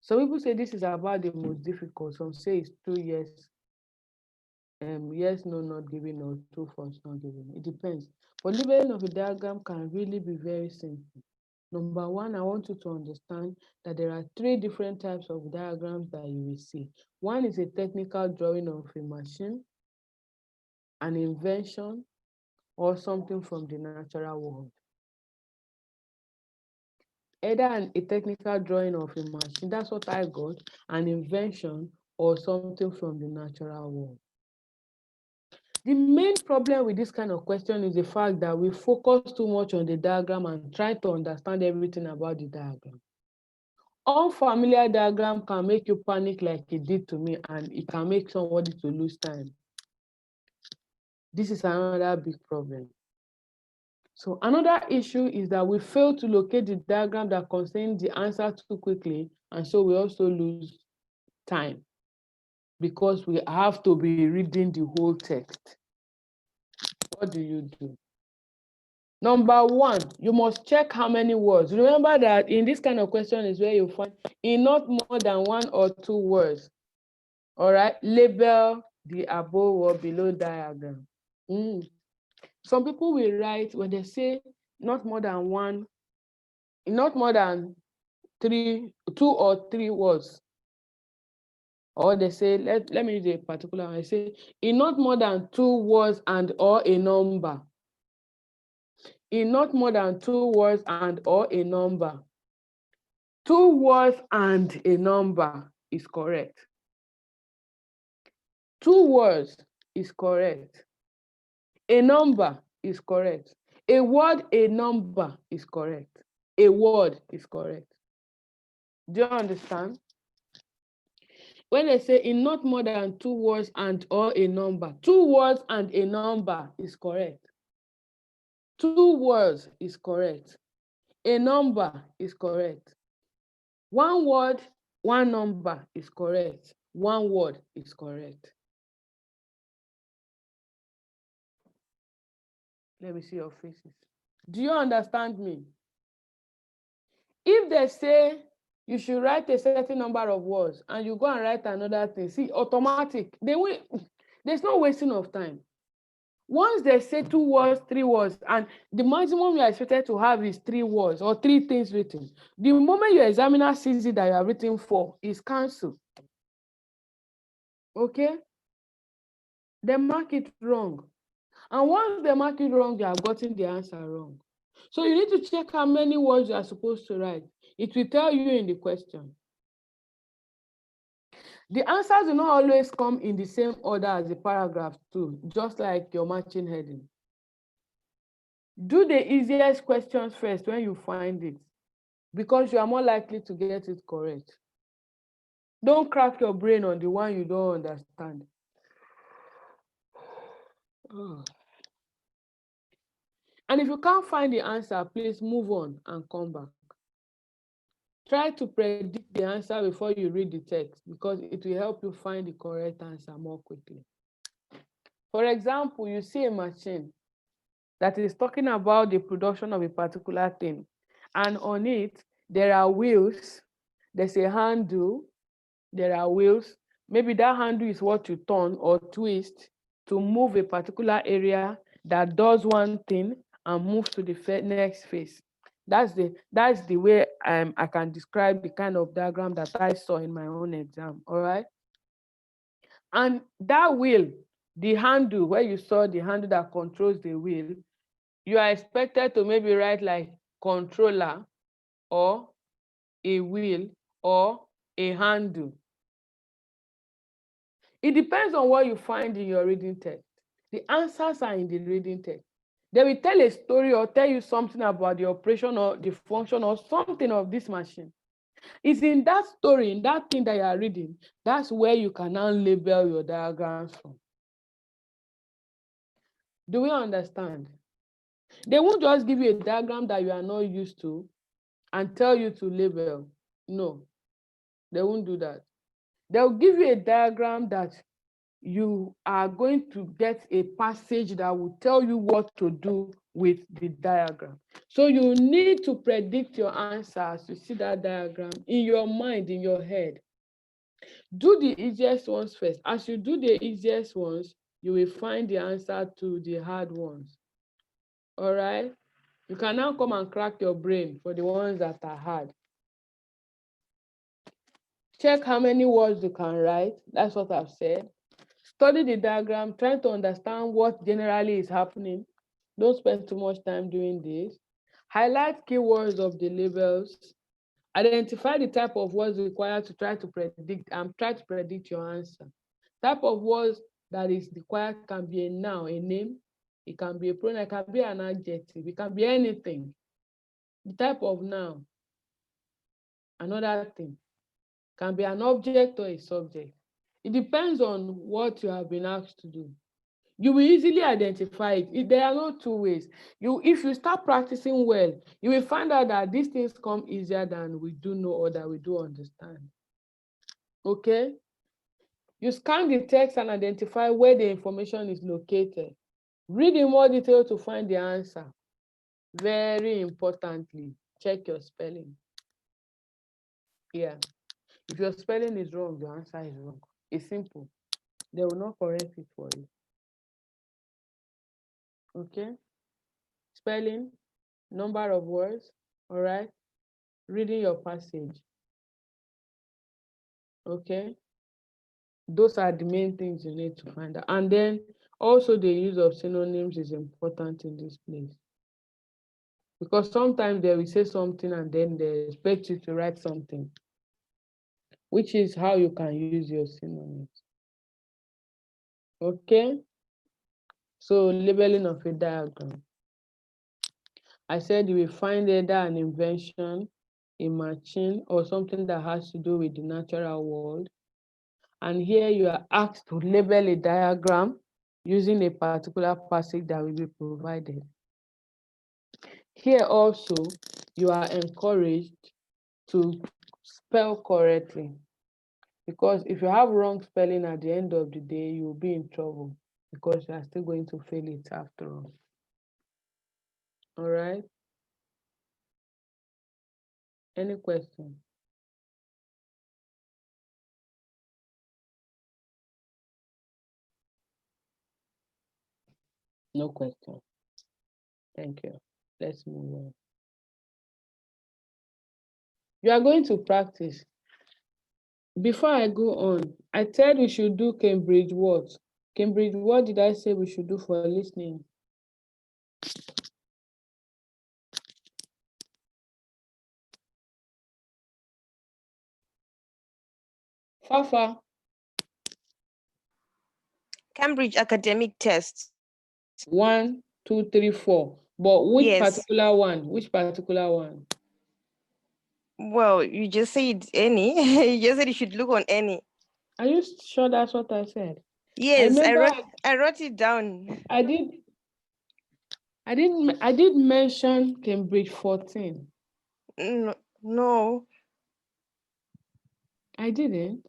Some people say this is about the most difficult. Some say it's 2 years. Yes, no, not giving, or true, false, not giving. It depends. But labeling of a diagram can really be very simple. Number one, I want you to understand that there are 3 different types of diagrams that you will see. One is a technical drawing of a machine, an invention, or something from the natural world. Either a technical drawing of a machine, that's what I got, an invention, or something from the natural world. The main problem with this kind of question is the fact that we focus too much on the diagram and try to understand everything about the diagram. Unfamiliar diagram can make you panic like it did to me, and it can make somebody to lose time. This is another big problem. So another issue is that we fail to locate the diagram that contains the answer too quickly, and so we also lose time because we have to be reading the whole text. What do you do? Number one, you must check how many words. Remember that in this kind of question is where you find in not more than 1 or 2 words. All right, label the above or below diagram. Some people will write when they say not more than 1, not more than 2 or 3 words. Or they say, let me read a particular one. I say, in not more than 2 words and or a number. In not more than 2 words and or a number. 2 words and a number is correct. 2 words is correct. A number is correct. A word, a number is correct. A word is correct. Do you understand? When they say in not more than 2 words and or a number, 2 words and a number is correct. 2 words is correct. A number is correct. 1 word, 1 number is correct. 1 word is correct. Let me see your faces. Do you understand me? If they say you should write a certain number of words and you go and write another thing, see, automatic, there's no wasting of time. Once they say 2 words, 3 words, and the maximum you are expected to have is 3 words or 3 things written, the moment your examiner sees it that you are written 4, is cancelled. Okay? They mark it wrong. And once they mark it wrong, you have gotten the answer wrong. So you need to check how many words you are supposed to write. It will tell you in the question. The answers do not always come in the same order as the paragraph too, just like your matching heading. Do the easiest questions first when you find it, because you are more likely to get it correct. Don't crack your brain on the one you don't understand. And if you can't find the answer, please move on and come back. Try to predict the answer before you read the text, because it will help you find the correct answer more quickly. For example, you see a machine that is talking about the production of a particular thing, and on it, there are wheels, there's a handle, there are wheels. Maybe that handle is what you turn or twist to move a particular area that does one thing and moves to the next phase. That's the way I can describe the kind of diagram that I saw in my own exam. All right. And that wheel, the handle, where you saw the handle that controls the wheel, you are expected to maybe write like controller or a wheel or a handle. It depends on what you find in your reading text. The answers are in the reading text. They will tell a story or tell you something about the operation or the function or something of this machine. It's in that story, in that thing that you are reading, that's where you can now label your diagrams from. Do we understand? They won't just give you a diagram that you are not used to and tell you to label. No, they won't do that. They'll give you a diagram that you are going to get a passage that will tell you what to do with the diagram. So you need to predict your answers. You see that diagram in your mind, in your head. Do the easiest ones first. As you do the easiest ones, you will find the answer to the hard ones. All right? You can now come and crack your brain for the ones that are hard. Check how many words you can write. That's what I've said. Study the diagram, try to understand what generally is happening. Don't spend too much time doing this. Highlight keywords of the labels. Identify the type of words required to try to predict your answer. Type of words that is required can be a noun, a name. It can be a pronoun, it can be an adjective, it can be anything. The type of noun, another thing, can be an object or a subject. It depends on what you have been asked to do. You will easily identify it. There are no two ways. If you start practicing well, you will find out that these things come easier than we do know or that we do understand. Okay? You scan the text and identify where the information is located. Read in more detail to find the answer. Very importantly, check your spelling. Yeah. If your spelling is wrong, your answer is wrong. It's simple. They will not correct it for you. Okay? Spelling, number of words, all right? Reading your passage. Okay? Those are the main things you need to find out. And then also the use of synonyms is important in this place. Because sometimes they will say something and then they expect you to write something, which is how you can use your synonyms. Okay? So labeling of a diagram. I said you will find either an invention, a machine, or something that has to do with the natural world. And here you are asked to label a diagram using a particular passage that will be provided. Here also, you are encouraged to spell correctly, because if you have wrong spelling at the end of the day, you'll be in trouble because you are still going to fail it after all. All right? Any question? No question. Thank you. Let's move on. You are going to practice. Before I go on, I said we should do Cambridge what? Cambridge, what did I say we should do for listening? Fafa. Cambridge academic test. 1, 2, 3, 4. But which Yes. particular one? Which particular one? Well, you just said any. You just said you should look on any. Are you sure that's what I said? Yes, I wrote it down. I did mention Cambridge 14. No. I didn't.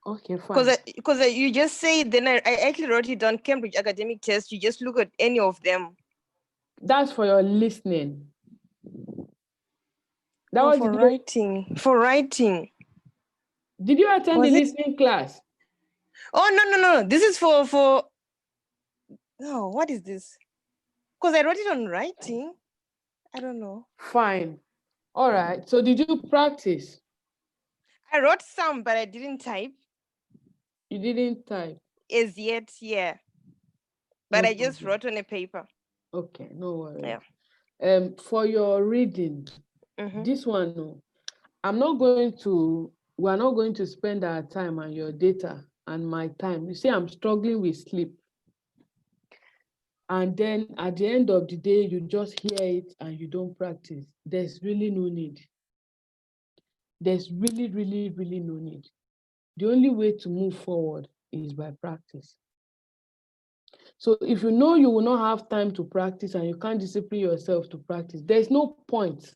Okay, fine. Because you just said, then I actually wrote it down, Cambridge academic test. You just look at any of them. That's for your listening. That was for writing. For writing. Did you attend the listening class? Oh, no. This is for. Oh, what is this? Because I wrote it on writing. I don't know. Fine. All right. So did you practice? I wrote some, but I didn't type. You didn't type? As yet, yeah. But No I just wrote on a paper. Okay, no worries. Yeah. For your reading, this one, we're not going to spend our time on your data and my time. You see, I'm struggling with sleep. And then at the end of the day, you just hear it and you don't practice. There's really no need. There's really, really, really no need. The only way to move forward is by practice. So if you know you will not have time to practice and you can't discipline yourself to practice, there's no point.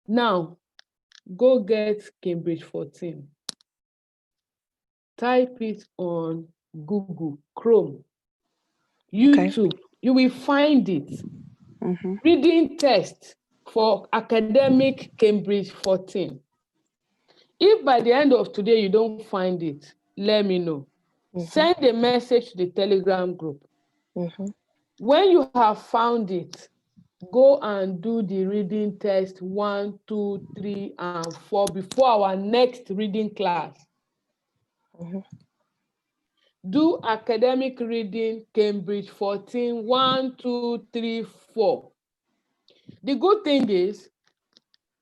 Now, go get Cambridge 14. Type it on Google, Chrome, YouTube. You will find it. Reading test for academic Cambridge 14. If by the end of today you don't find it, let me know. Send a message to the Telegram group. When you have found it, go and do the reading test 1, 2, 3, and 4 before our next reading class. Do academic reading Cambridge 14, 1, 2, 3, 4. The good thing is,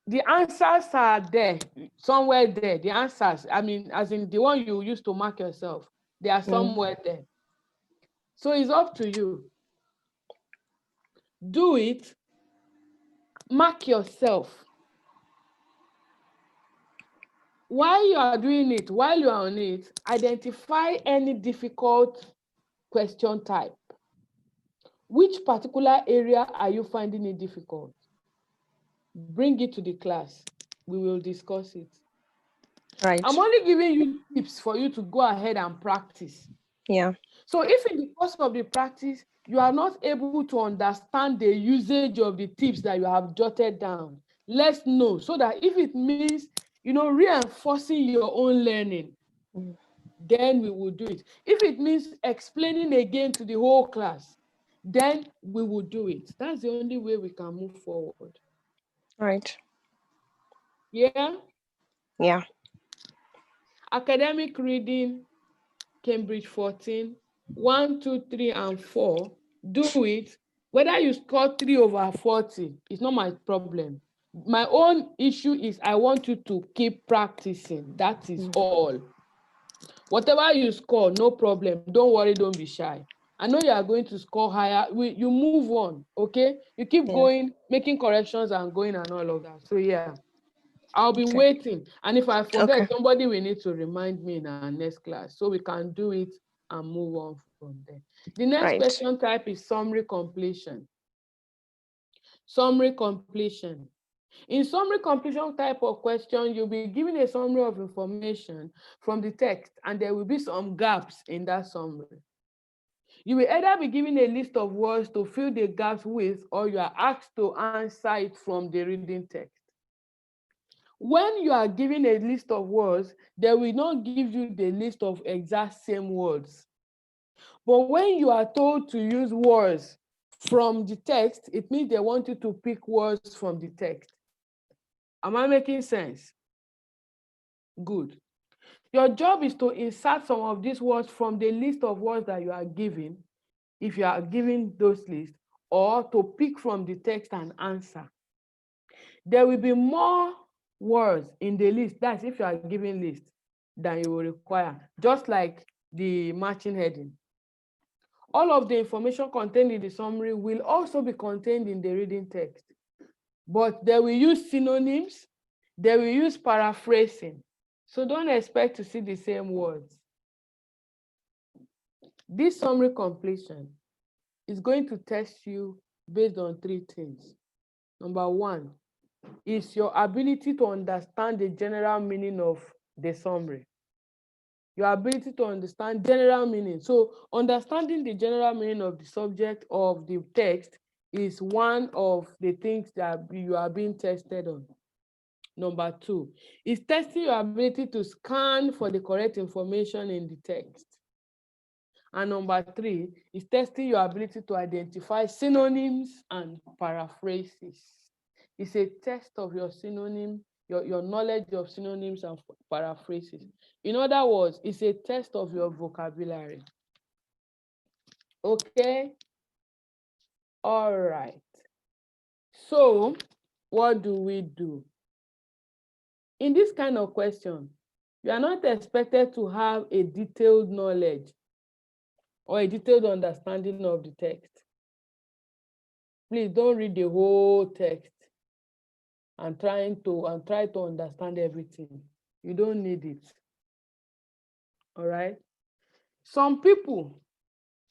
the answers are there, somewhere there. The answers, I mean, as in the one you used to mark yourself, they are somewhere there. So it's up to you. Do it, mark yourself. While you are doing it, while you are on it, identify any difficult question type. Which particular area are you finding it difficult? Bring it to the class. We will discuss it. Right. I'm only giving you tips for you to go ahead and practice. Yeah. So if in the course of the practice, you are not able to understand the usage of the tips that you have jotted down, let's know, so that if it means, reinforcing your own learning, then we will do it. If it means explaining again to the whole class, then we will do it. That's the only way we can move forward. Right. Yeah? Yeah. Academic reading, Cambridge 14, 1, 2, 3, and 4. Do it. Whether you score 3 over 40, it's not my problem. My own issue is I want you to keep practicing. That is all. Whatever you score, no problem. Don't worry, don't be shy. I know you are going to score higher. You move on, okay? You keep going, making corrections and going and all of that. So yeah, I'll be waiting. And if I forget, somebody will need to remind me in our next class so we can do it and move on from there. The next question type is summary completion. Summary completion. In summary completion type of question, you'll be given a summary of information from the text, and there will be some gaps in that summary. You will either be given a list of words to fill the gaps with, or you are asked to answer it from the reading text. When you are given a list of words, they will not give you the list of exact same words. But when you are told to use words from the text, it means they want you to pick words from the text. Am I making sense? Good. Your job is to insert some of these words from the list of words that you are given, if you are given those lists, or to pick from the text and answer. There will be more words in the list, that's if you are given list, than you will require, just like the matching heading. All of the information contained in the summary will also be contained in the reading text, but they will use synonyms, they will use paraphrasing. So don't expect to see the same words. This summary completion is going to test you based on 3 things. Number 1 is your ability to understand the general meaning of the summary. Your ability to understand general meaning. So understanding the general meaning of the subject of the text is one of the things that you are being tested on. Number 2 is testing your ability to scan for the correct information in the text. And number 3 is testing your ability to identify synonyms and paraphrases. It's a test of your synonym, your knowledge of synonyms and paraphrases. In other words, it's a test of your vocabulary. Okay? All right. So, what do we do? In this kind of question, You are not expected to have a detailed knowledge or a detailed understanding of the text. Please don't read the whole text and try to understand everything. You don't need it. All right. Some people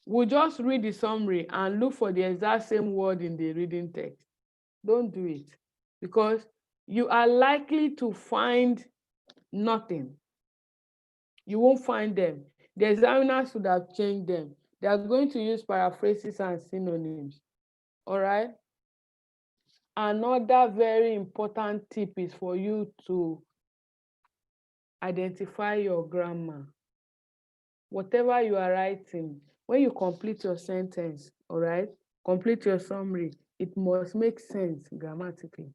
will just read the summary and look for the exact same word in the reading text. Don't do it, because you are likely to find nothing. You won't find them. The examiners should have changed them. They are going to use paraphrases and synonyms. All right. Another very important tip is for you to identify your grammar. Whatever you are writing, when you complete your sentence, all right, complete your summary, it must make sense grammatically.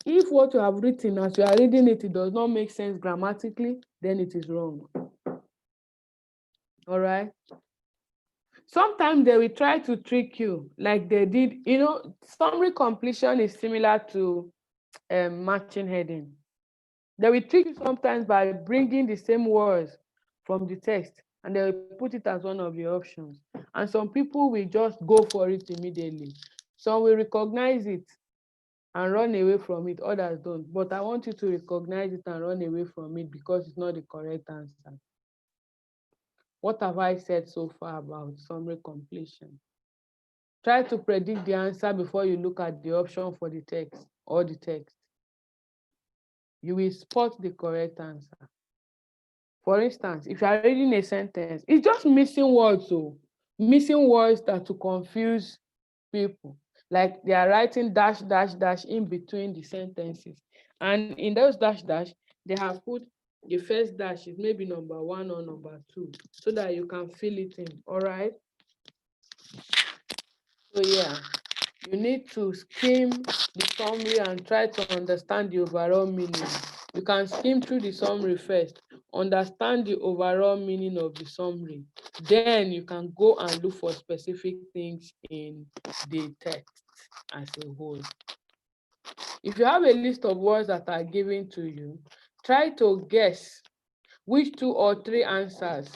If what you have written as you are reading it, it does not make sense grammatically, then it is wrong. All right. Sometimes they will try to trick you, like they did. Summary completion is similar to matching heading. They will trick you sometimes by bringing the same words from the text and they will put it as one of the options. And some people will just go for it immediately. Some will recognize it and run away from it, others don't. But I want you to recognize it and run away from it because it's not the correct answer. What have I said so far about summary completion? Try to predict the answer before you look at the option for the text or the text. You will spot the correct answer. For instance, if you are reading a sentence, it's just missing words, missing words that to confuse people. Like they are writing dash, dash, dash in between the sentences. And in those dash, dash, they have put the first dash is maybe number 1 or number 2, so that you can fill it in. All right. So yeah, you need to skim the summary and try to understand the overall meaning. You can skim through the summary first, understand the overall meaning of the summary. Then you can go and look for specific things in the text as a whole. If you have a list of words that are given to you, try to guess which 2 or 3 answers,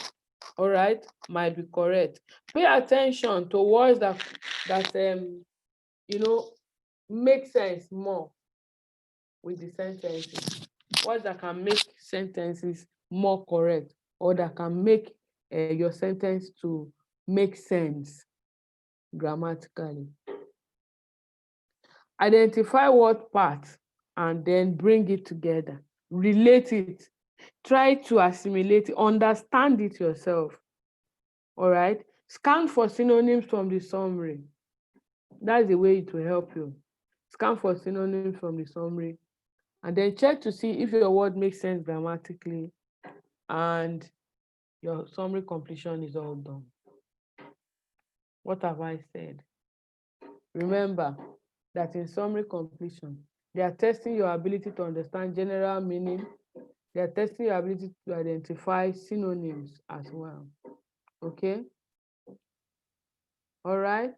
all right, might be correct. Pay attention to words that make sense more with the sentences. Words that can make sentences more correct, or that can make your sentence to make sense grammatically. Identify what part and then bring it together. Relate it. Try to assimilate it. Understand it yourself. All right. Scan for synonyms from the summary. That's the way it will help you. Scan for synonyms from the summary and then check to see if your word makes sense grammatically and your summary completion is all done. What have I said? Remember that in summary completion, they are testing your ability to understand general meaning. They are testing your ability to identify synonyms as well. Okay? All right?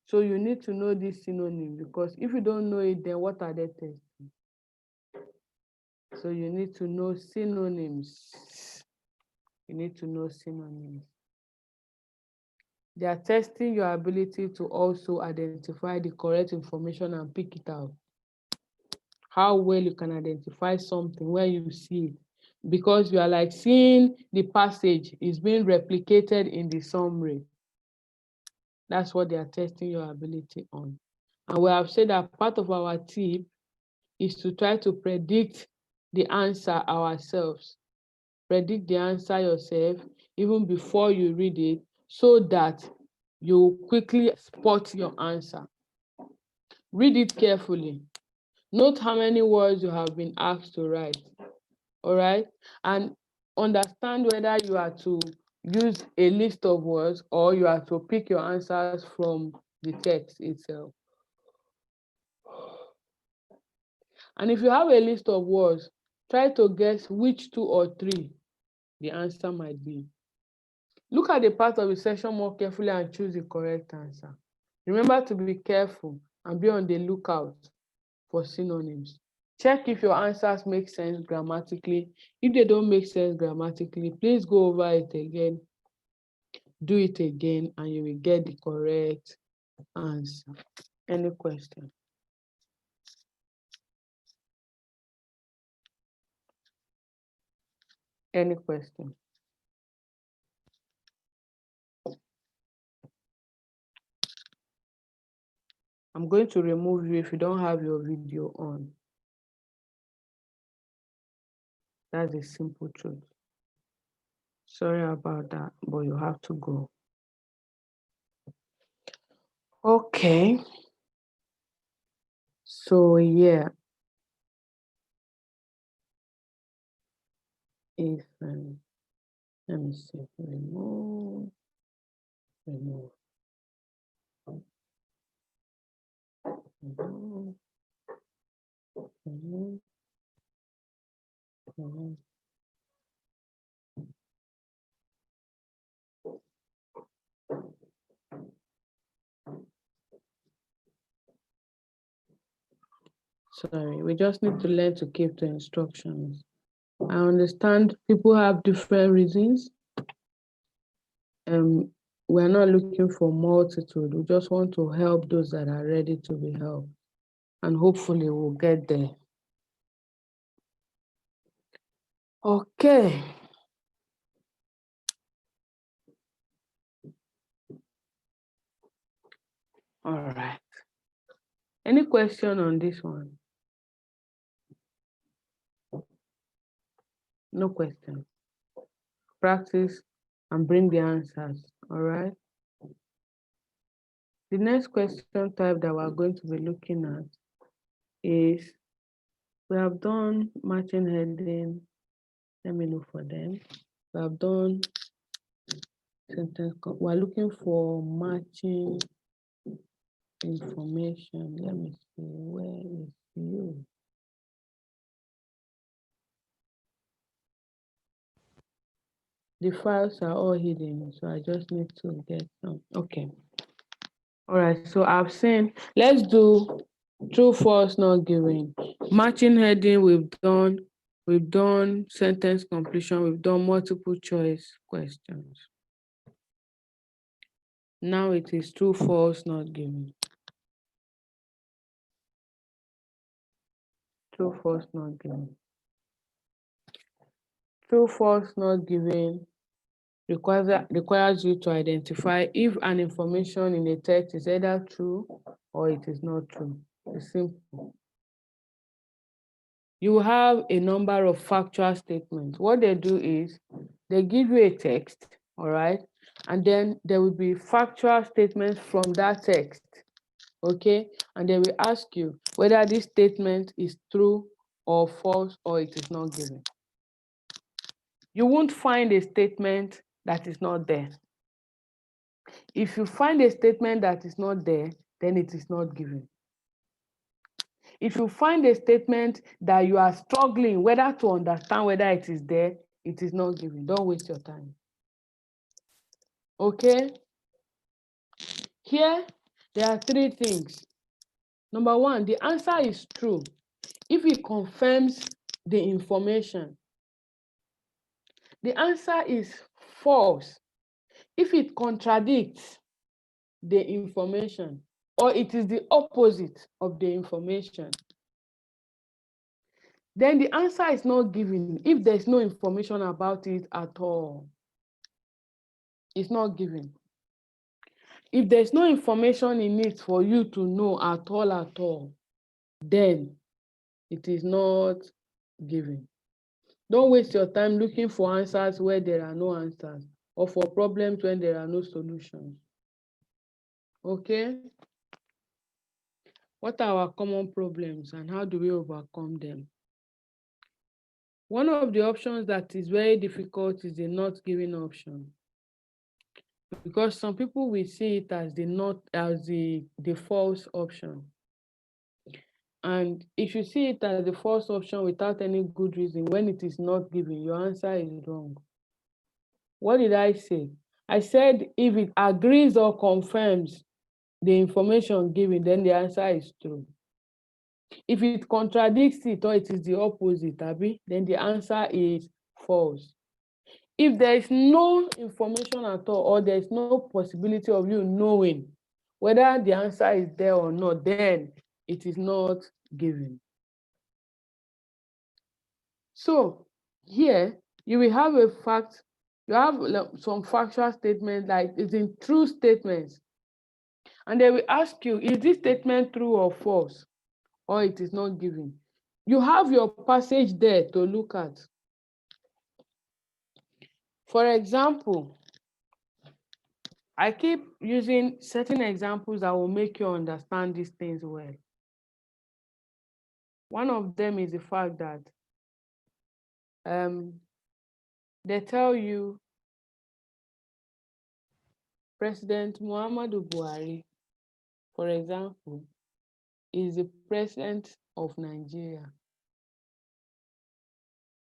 So you need to know this synonym, because if you don't know it, then what are they testing? So you need to know synonyms. You need to know synonyms. They are testing your ability to also identify the correct information and pick it out. How well you can identify something when you see it, because you are like seeing the passage is being replicated in the summary. That's what they are testing your ability on. And we have said that part of our tip is to try to predict the answer ourselves. Predict the answer yourself even before you read it, so that you quickly spot your answer. Read it carefully. Note how many words you have been asked to write. All right? And understand whether you are to use a list of words or you are to pick your answers from the text itself. And if you have a list of words, try to guess which 2 or 3 the answer might be. Look at the part of the section more carefully and choose the correct answer. Remember to be careful and be on the lookout for synonyms. Check if your answers make sense grammatically. If they don't make sense grammatically, please go over it again, do it again, and you will get the correct answer. Any question? Any question? I'm going to remove you if you don't have your video on. That's the simple truth. Sorry about that, but you have to go. Okay. So yeah, if let me see, remove. Remove. Sorry, we just need to learn to keep the instructions. I understand people have different reasons. We're not looking for multitude. We just want to help those that are ready to be helped. And hopefully we'll get there. Okay. All right. Any question on this one? No question. Practice and bring the answers. All right. The next question type that we're going to be looking at is, we have done matching heading. Let me look for them. We have done sentence. We're looking for matching information. Let me see, where is you? The files are all hidden, so I just need to get some. Okay. All right, so I've seen, let's do true, false, not given. Matching heading, we've done sentence completion, we've done multiple choice questions. Now it is true, false, not given. True, false, not given. True, false, not given requires you to identify if an information in a text is either true or it is not true. It's simple. You have a number of factual statements. What they do is they give you a text, all right? And then there will be factual statements from that text, okay? And they will ask you whether this statement is true or false or it is not given. You won't find a statement that is not there. If you find a statement that is not there, then it is not given. If you find a statement that you are struggling whether to understand whether it is there, it is not given. Don't waste your time. Okay? Here, there are three things. Number one, the answer is true if it confirms the information. The answer is false if it contradicts the information or it is the opposite of the information. Then the answer is not given if there's no information about it at all. It's not given. If there's no information in it for you to know at all, then it is not given. Don't waste your time looking for answers where there are no answers or for problems when there are no solutions. Okay? What are our common problems and how do we overcome them? One of the options that is very difficult is the not given option, because some people will see it as the false option. And if you see it as the false option without any good reason, when it is not given, your answer is wrong. What did I say? I said if it agrees or confirms the information given, then the answer is true. If it contradicts it or it is the opposite, Abi, then the answer is false. If there is no information at all, or there is no possibility of you knowing whether the answer is there or not, then it is not given. So here you will have a fact, you have some factual statements, like it's in true statements. And they will ask you, is this statement true or false? Or it is not given. You have your passage there to look at. For example, I keep using certain examples that will make you understand these things well. One of them is the fact that they tell you President Muhammadu Buhari, for example, is the president of Nigeria.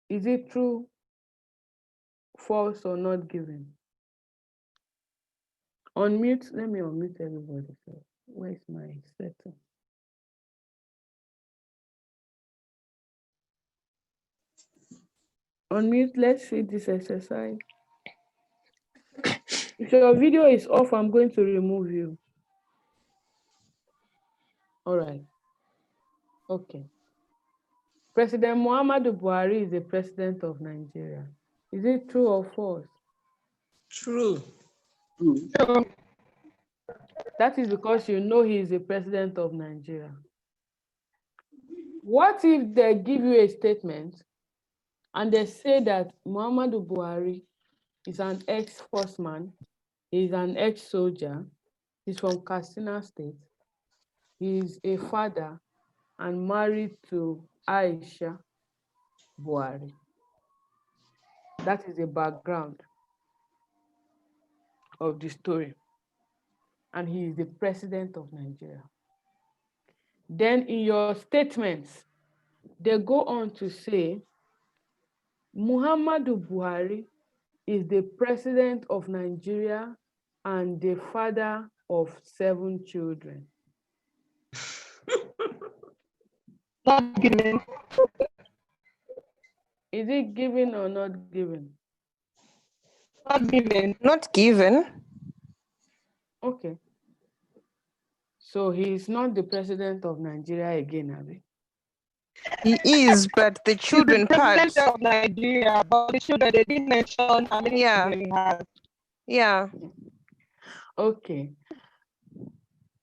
Is it true, false, or not given? Unmute, let me unmute everybody. Where's my setting? Unmute, let's see this exercise. If your video is off, I'm going to remove you. All right. Okay. President Muhammadu Buhari is the president of Nigeria. Is it true or false? True. That is because you know he is the president of Nigeria. What if they give you a statement and they say that Muhammadu Buhari is an ex-forceman, he is an ex-soldier, he's from Katsina State, he is a father and married to Aisha Buhari. That is the background of the story. And he is the president of Nigeria. Then in your statements, they go on to say, Muhammadu Buhari is the president of Nigeria and the father of 7 children. Not given. Is it given or not given? Not given. Not given. Okay. So he is not the president of Nigeria again, Abi? He is, but the children He's the president part. of Nigeria, but the children, they didn't mention how many children he has. Yeah. Okay.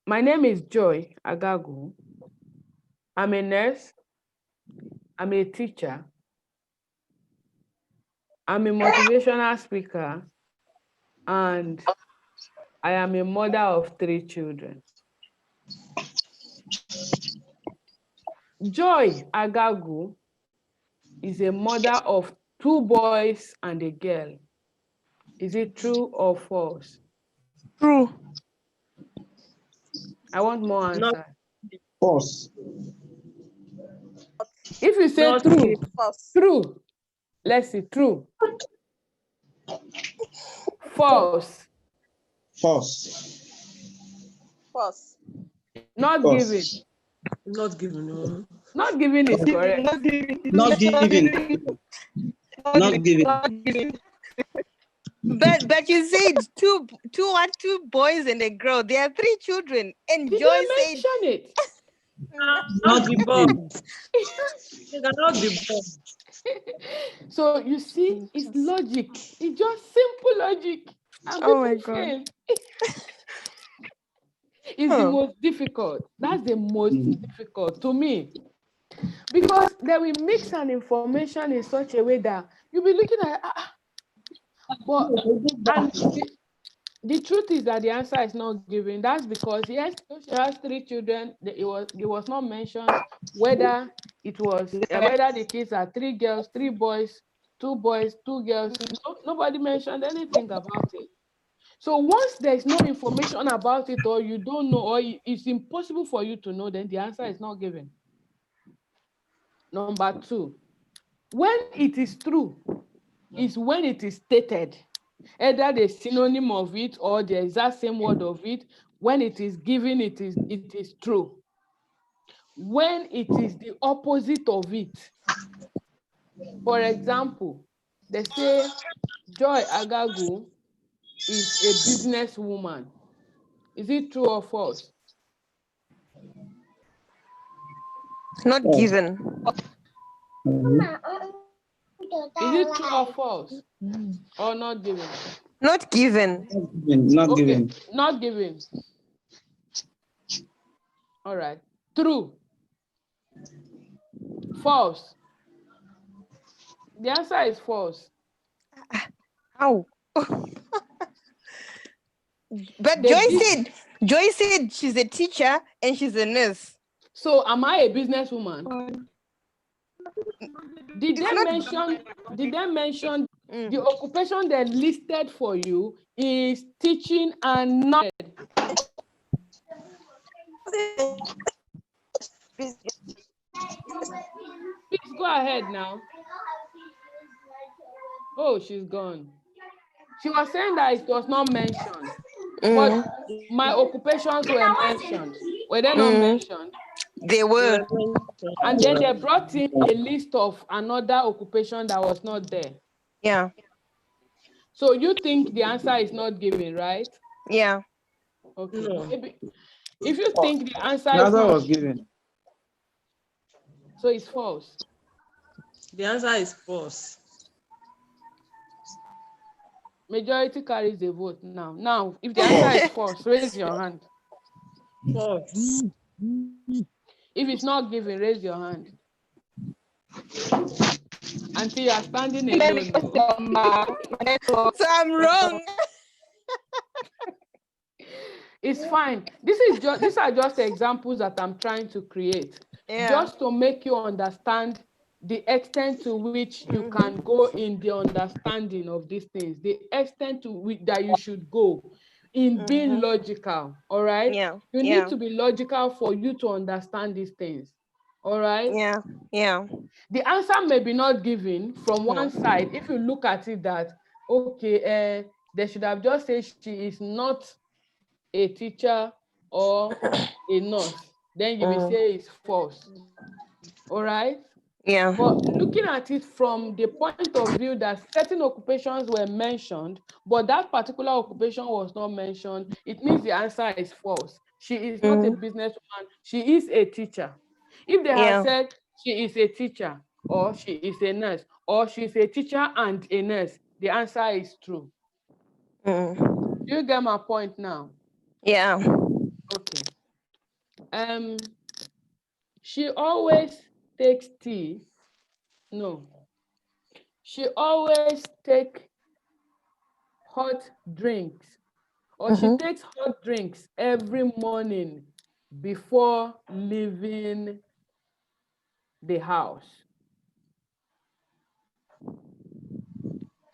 My name is Joy Agagwu. I'm a nurse. I'm a teacher. I'm a motivational speaker. And I am a mother of 3 children. Joy Agagwu is a mother of 2 boys and a girl. Is it true or false? True. I want more answers. False. If you say Not true, False. true. Let's see, true. False. False. False. Not False. given. Not given. No. Not given is correct. Not given. Not given. Not given. Not given. But you said two boys and a girl. There are 3 children. And Did Joy I said mention it? Not be born. They cannot be born. So you see, it's logic. It's just simple logic. And Oh my people God. fail. It's the most difficult. That's the most difficult to me. Because they will mix an information in such a way that you'll be looking at but and the truth is that the answer is not given. That's because yes, she has 3 children. It was not mentioned whether whether the kids are 3 girls, 3 boys, 2 boys, 2 girls. Nobody mentioned anything about it. So once there's no information about it, or you don't know, or it's impossible for you to know, then the answer is not given. Number 2, when it is true, is when it is stated, either the synonym of it or the exact same word of it. When it is given, it is true. when it is the opposite of it. For example, they say Joy Agagwu is a businesswoman. Is it true or false? Not False. given. Is it true or false? Or not given? Not given. Not Okay, given. not given. All right. True. False. The answer is false. How? But They did- Joy said she's a teacher and she's a nurse. So am I a businesswoman? Did It's they not- mention Mm. the occupation they listed for you is teaching and not? Please go ahead now. Oh, she's gone. She was saying that it was not mentioned, but my occupations were mentioned. Were they not mentioned? They were. And then they brought in a list of another occupation that was not there. Yeah. So you think the answer is not given, right? Yeah. Okay. No. Maybe if you think the answer The is answer not, was given. so it's false. The answer is false. Majority carries the vote now. Now, if the answer is false, raise your hand. False. If it's not given, raise your hand. Until you are standing alone. So I'm wrong. It's fine. These are just examples that I'm trying to create. Yeah. Just to make you understand the extent to which you can go in the understanding of these things, the extent to which that you should go in being logical. All right. Yeah. You Yeah. need to be logical for you to understand these things. All right. Yeah. Yeah. The answer may be not given from one side. If you look at it that, okay, they should have just said she is not a teacher or a nurse, then you will say it's false. All right. Yeah. But looking at it from the point of view that certain occupations were mentioned, but that particular occupation was not mentioned, it means the answer is false. She is not a businesswoman. She is a teacher. If they had said she is a teacher, or she is a nurse, or she is a teacher and a nurse, the answer is true. Do you get my point now? Yeah. Okay. She always takes tea. No. She always takes hot drinks, or she takes hot drinks every morning before leaving the house.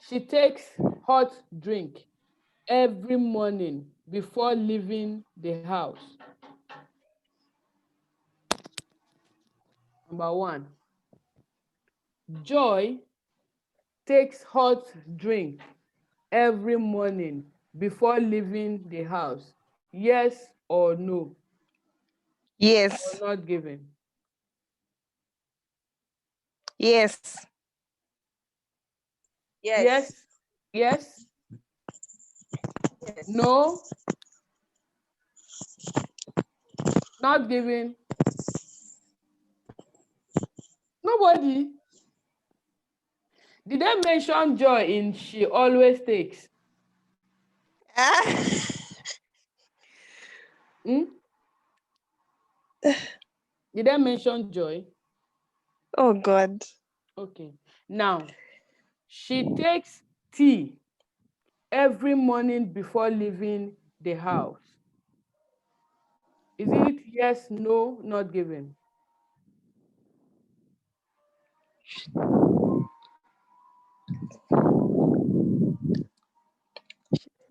She takes hot drink every morning before leaving the house. Number one. Joy takes hot drink every morning before leaving the house. Yes or no? Yes. Or not given? Yes. Yes. Yes. No. Not given. Nobody. Did they mention Joy in she always takes? Did they mention Joy? Oh God. Okay. Now, she takes tea every morning before leaving the house. Is it yes, no, not given?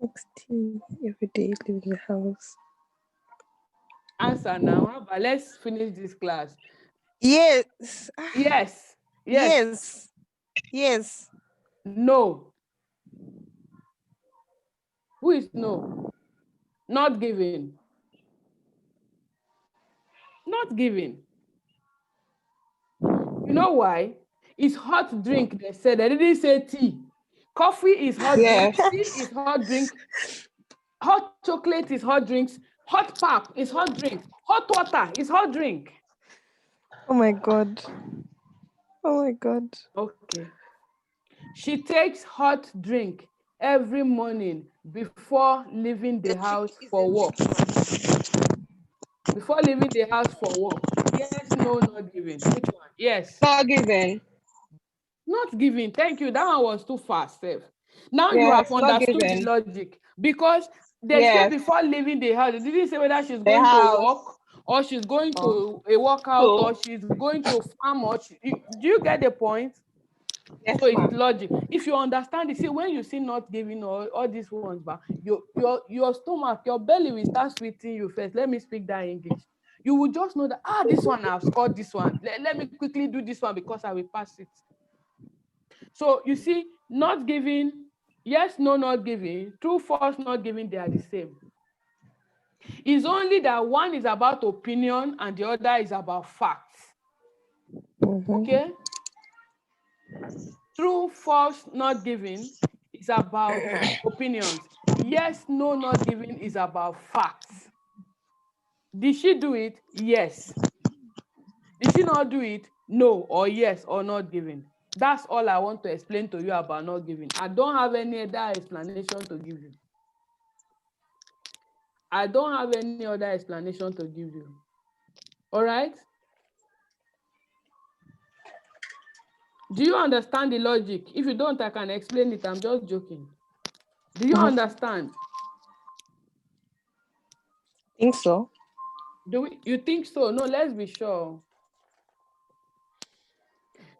Takes tea every day leaving the house. Answer now. How about let's finish this class? Yes. Yes. Yes. Yes. Yes. No. Who is no? Not given. Not given. You know why? It's hot drink, they said. They didn't say tea. Coffee is hot Yes. drink. Tea is hot drink. Hot chocolate is hot drinks. Hot pap is hot drink. Hot water is hot drink. Oh my God. Oh my God. Okay. She takes hot drink every morning before leaving the house for work. Before leaving the house for work. Yes, no, not giving. Which one? Yes. Not given. Not giving. Thank you. That one was too fast, Seth. Now you Yes, have not understood the given. logic, because they said Yes. before leaving the house, they didn't say whether she's The going to house. walk or she's going to a workout or she's going to farm or do you get the point? Yes, So it's ma'am. logic. If you understand it, see, when you see not giving or all these ones, but your stomach, your belly will start sweating you first. Let me speak that English. You will just know that, this one I've scored this one. Let me quickly do this one because I will pass it. So you see, not giving, yes, no, not giving, true, false, not giving, they are the same. It's only that one is about opinion and the other is about facts. Okay? True, false, not giving is about opinions. Yes, no, not giving is about facts. Did she do it? Yes. Did she not do it? No, or yes, or not giving. That's all I want to explain to you about not giving. I don't have any other explanation to give you. I don't have any other explanation to give you. All right? Do you understand the logic? If you don't, I can explain it. I'm just joking. Do you understand? Think so. You think so? No, let's be sure.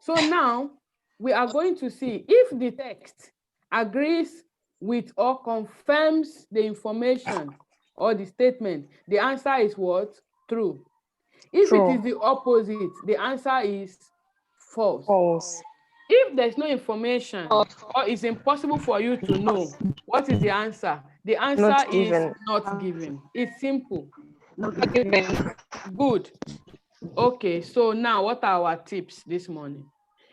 So now we are going to see if the text agrees with or confirms the information or the statement. The answer is what? True. If True. it is the opposite, the answer is false. False. If there's no information or it's impossible for you to know, what is the answer? The answer Not is given. not given. It's simple. Not given. Good. Okay, so now what are our tips this morning?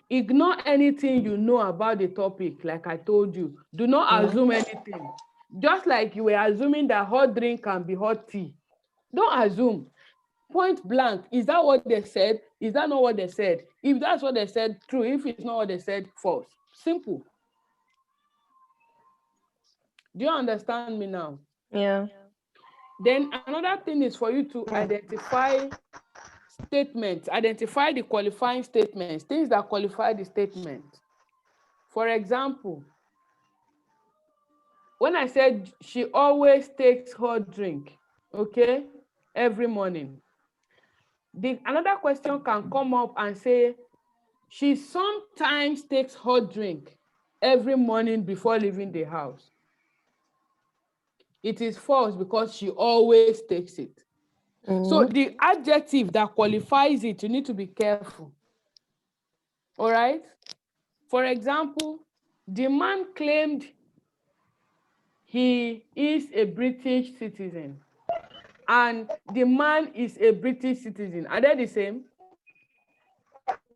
Ignore anything you know about the topic, like I told you. Do not assume anything. Just like you were assuming that hot drink can be hot tea. Don't assume. Point blank, is that what they said? Is that not what they said? If that's what they said, true. If it's not what they said, false. Simple. Do you understand me now? Yeah. Then another thing is for you to identify statements, identify the qualifying statements, things that qualify the statement. For example, when I said she always takes hot drink, okay, every morning, another question can come up and say, she sometimes takes hot drink every morning before leaving the house. It is false because she always takes it. So the adjective that qualifies it, you need to be careful. All right? For example, the man claimed he is a British citizen and the man is a British citizen. Are they the same?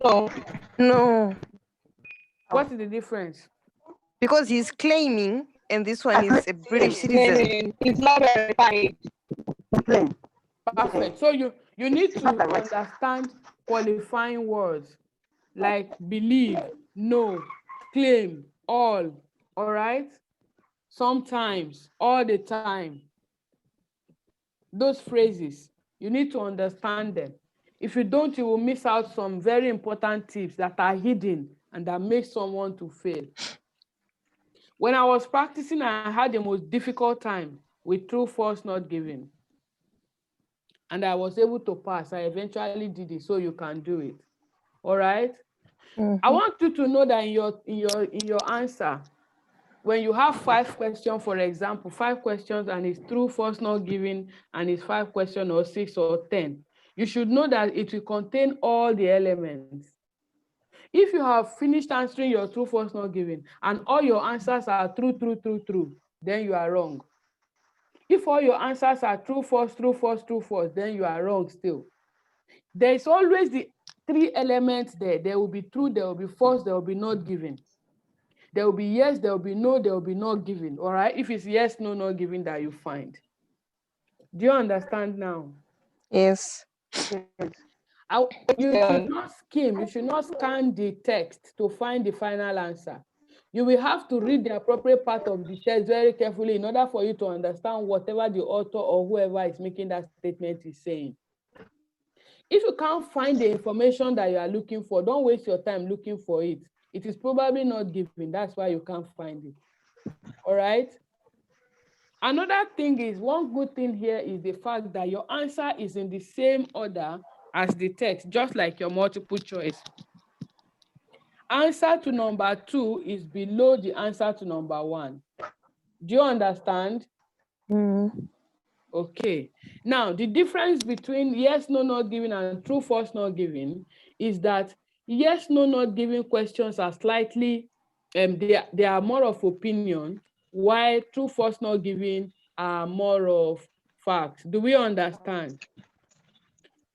No. No. What is the difference? Because he's claiming, and this one is a British citizen. It's not verified. Perfect. So you need to understand qualifying words like believe, know, claim, all right? Sometimes, all the time. Those phrases, you need to understand them. If you don't, you will miss out some very important tips that are hidden and that make someone to fail. When I was practicing, I had the most difficult time with true, false, not given. And I was able to pass. I eventually did it, so you can do it. All right? I want you to know that in your answer, when you have 5 questions, for example, 5 questions and it's true, false, not given, and it's 5 questions or 6 or 10, you should know that it will contain all the elements. If you have finished answering your true, false, not given, and all your answers are true, then you are wrong. If all your answers are true, false, then you are wrong still. There is always the three elements there. There will be true, there will be false, there will be not given. There will be yes, there will be no, there will be not given. All right. If it's yes, no, not given, that you find. Do you understand now? Yes. You should not skim, you should not scan the text to find the final answer. You will have to read the appropriate part of the text very carefully in order for you to understand whatever the author or whoever is making that statement is saying. If you can't find the information that you are looking for, don't waste your time looking for it. It is probably not given. That's why you can't find it. All right. Another thing is, one good thing here is the fact that your answer is in the same order as the text, just like your multiple choice. Answer to number 2 is below the answer to number 1. Do you understand? Okay. Now, the difference between yes, no, not given and true, false, not given is that yes, no, not given questions are slightly, they are more of opinion, while true, false, not given are more of facts. Do we understand?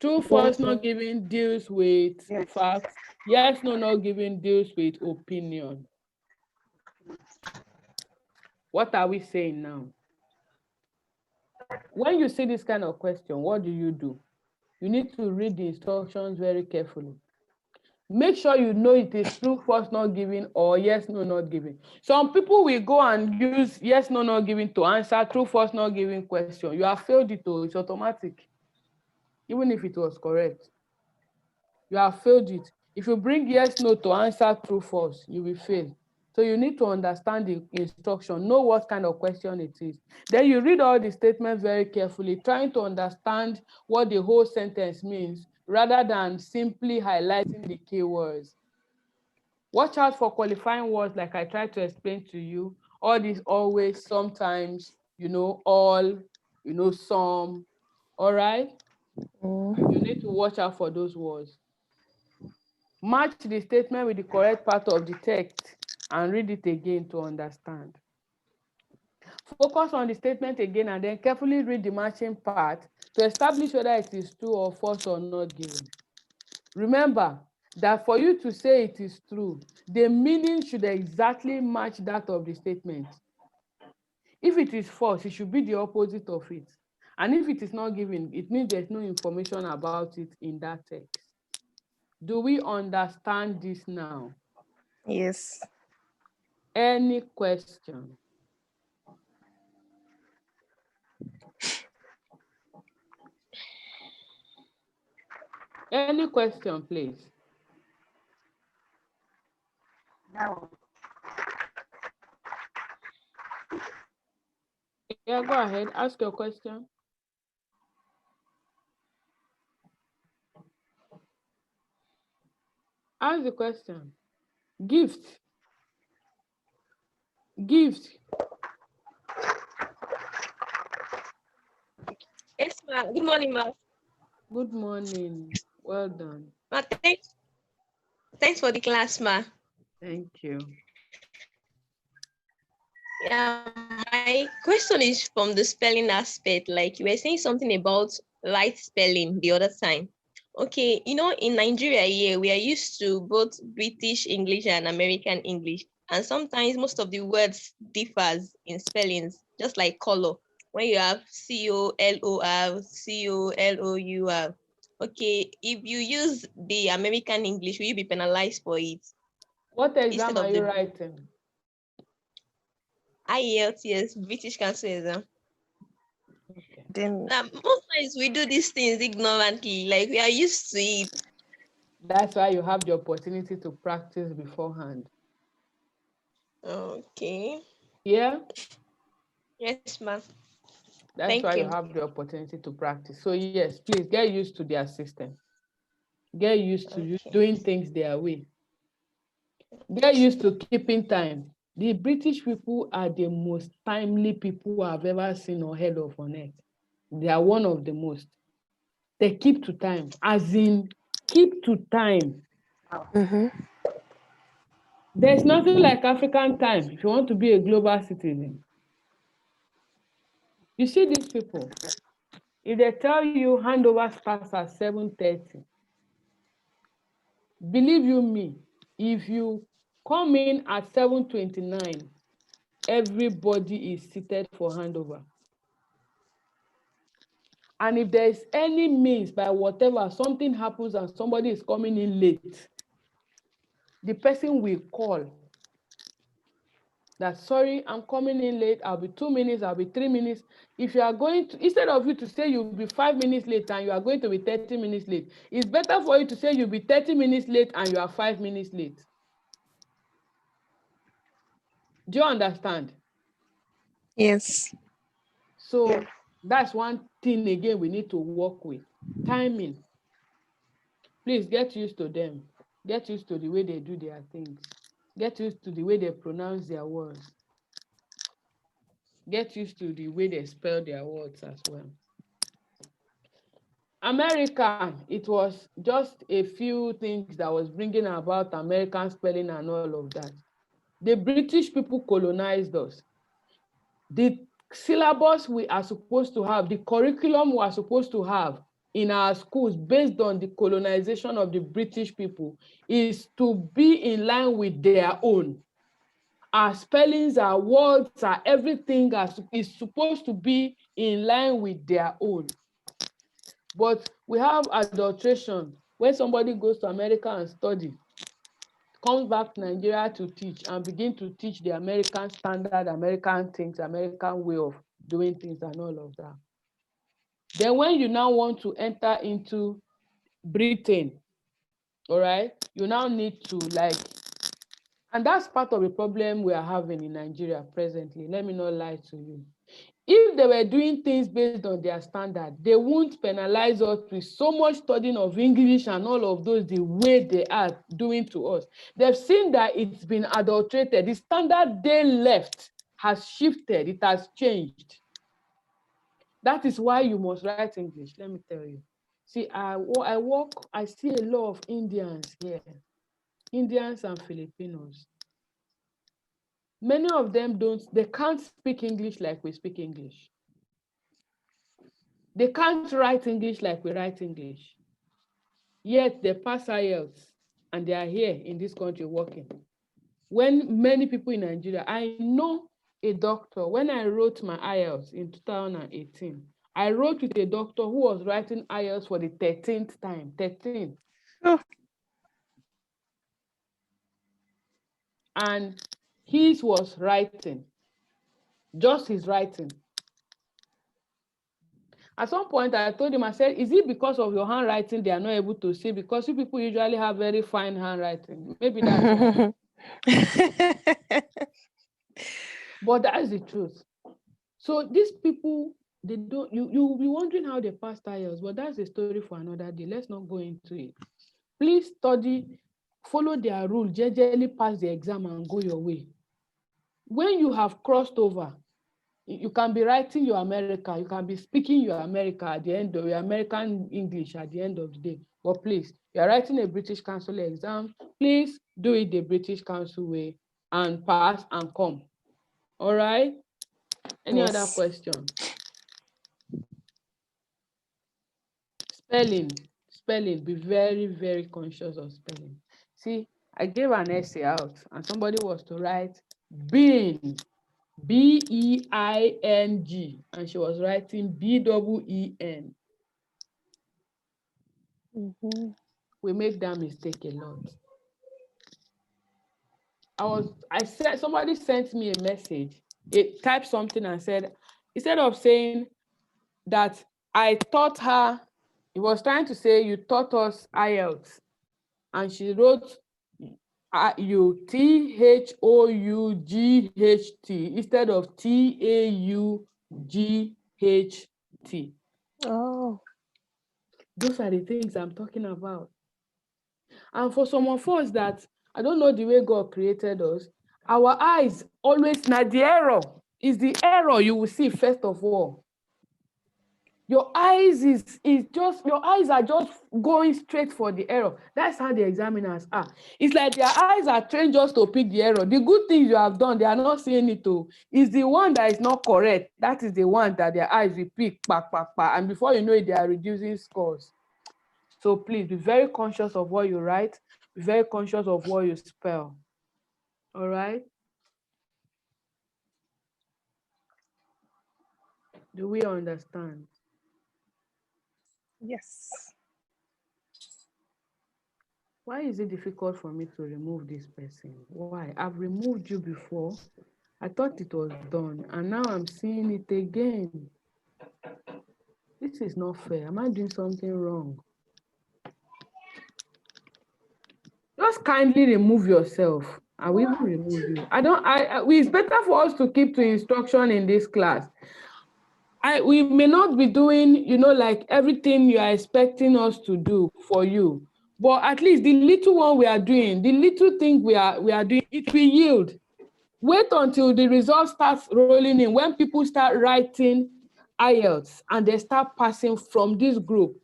True, false, not given deals with facts. Yes, no, not given deals with opinion. What are we saying now? When you see this kind of question, what do? You need to read the instructions very carefully. Make sure you know it is true, false, not given, or yes, no, not given. Some people will go and use yes, no, not given to answer true, false, not given question. You have failed it, it's automatic. Even if it was correct, you have failed it. If you bring yes, no to answer true, false, you will fail. So you need to understand the instruction, know what kind of question it is. Then you read all the statements very carefully, trying to understand what the whole sentence means, rather than simply highlighting the keywords. Watch out for qualifying words like I tried to explain to you. All these always, sometimes, all, some, all right? You need to watch out for those words. Match the statement with the correct part of the text and read it again to understand. Focus on the statement again and then carefully read the matching part to establish whether it is true or false or not given. Remember that for you to say it is true, the meaning should exactly match that of the statement. If it is false, it should be the opposite of it. And if it is not given, it means there's no information about it in that text. Do we understand this now? Yes. Any question? Any question, please? No. Yeah, go ahead. Ask your question. Ask the question. Gift. Gift. Yes, ma'am. Good morning, ma'am. Good morning. Well done. Ma, thanks for the class, ma. Thank you. Yeah, my question is from the spelling aspect. Like you were saying something about light spelling the other time. Okay, in Nigeria here, we are used to both British English and American English. And sometimes most of the words differs in spellings, just like color. When you have COLOR, COLOUR. Okay, if you use the American English, will you be penalized for it? What exam Instead are of you the writing? IELTS, British Council exam. Okay. Then Now, most times we do these things ignorantly, like we are used to it. That's why you have the opportunity to practice beforehand. Okay. Yeah? Yes, ma'am. That's Thank why you you. have the opportunity to practice. So yes, please get used to their system. Get used to you doing things their way. Get used to keeping time. The British people are the most timely people I've ever seen or heard of on earth. They are one of the most. They keep to time, as in keep to time. There's nothing like African time if you want to be a global citizen. You see these people, if they tell you handover starts at 7:30, believe you me, if you come in at 7:29, everybody is seated for handover. And if there is any means by whatever, something happens and somebody is coming in late, the person will call that, sorry, I'm coming in late, I'll be 2 minutes, I'll be 3 minutes. If you are going to, instead of you to say you'll be 5 minutes late and you are going to be 30 minutes late, it's better for you to say you'll be 30 minutes late and you are 5 minutes late. Do you understand? Yes. So that's one thing again we need to work with. Timing. Please get used to them. Get used to the way they do their things. Get used to the way they pronounce their words. Get used to the way they spell their words as well. America, it was just a few things that was bringing about American spelling and all of that. The British people colonized us. The syllabus we are supposed to have, the curriculum we are supposed to have in our schools based on the colonization of the British people is to be in line with their own. Our spellings, our words, our everything is supposed to be in line with their own. But we have adulteration. When somebody goes to America and study, comes back to Nigeria to teach and begin to teach the American standard, American things, American way of doing things and all of that. Then when you now want to enter into Britain, all right, you now need to and that's part of the problem we are having in Nigeria presently. Let me not lie to you. If they were doing things based on their standard, they won't penalize us with so much studying of English and all of those the way they are doing to us. They've seen that it's been adulterated. The standard they left has shifted. It has changed. That is why you must write English. Let me tell you. See, I see a lot of Indians here, Indians and Filipinos. Many of them they can't speak English like we speak English. They can't write English like we write English. Yet they pass IELTS and they are here in this country working. When many people in Nigeria, I know a doctor, when I wrote my IELTS in 2018, I wrote with a doctor who was writing IELTS for the 13th time, 13. Oh. And his was writing, just his writing. At some point, I told him, I said, is it because of your handwriting they are not able to see? Because you people usually have very fine handwriting. Maybe that's why. But that's the truth. So these people, they don't, you'll be wondering how they passed IELTS, but that's a story for another day. Let's not go into it. Please study, follow their rule, jejely pass the exam and go your way. When you have crossed over, you can be writing your America, you can be speaking your America at the end of your American English at the end of the day. But please, you are writing a British Council exam, please do it the British Council way and pass and come. All right? Any other question? Spelling, be very, very conscious of spelling. See, I gave an essay out and somebody was to write being, B-E-I-N-G, and she was writing B-E-E-N. We make that mistake a lot. Somebody sent me a message, it typed something and said, instead of saying that I taught her, it was trying to say you taught us IELTS, and she wrote U-T-H-O-U-G-H-T instead of T-A-U-G-H-T. Oh. Those are the things I'm talking about. And for some of us that, I don't know the way God created us, our eyes always, now the error is the error you will see first of all. Your eyes your eyes are just going straight for the error. That's how the examiners are. It's like their eyes are trained just to pick the error. The good things you have done, they are not seeing it too. It's the one that is not correct. That is the one that their eyes will pick, and before you know it, they are reducing scores. So please be very conscious of what you write. Be very conscious of what you spell. All right? Do we understand? Yes. Why is it difficult for me to remove this person? Why? I've removed you before. I thought it was done, and now I'm seeing it again. This is not fair. Am I doing something wrong? Just kindly remove yourself. I will even remove you. It's better for us to keep to instruction in this class. We may not be doing, like everything you are expecting us to do for you, but at least the little one we are doing, the little thing we are doing, it will yield. Wait until the results starts rolling in. When people start writing IELTS and they start passing from this group,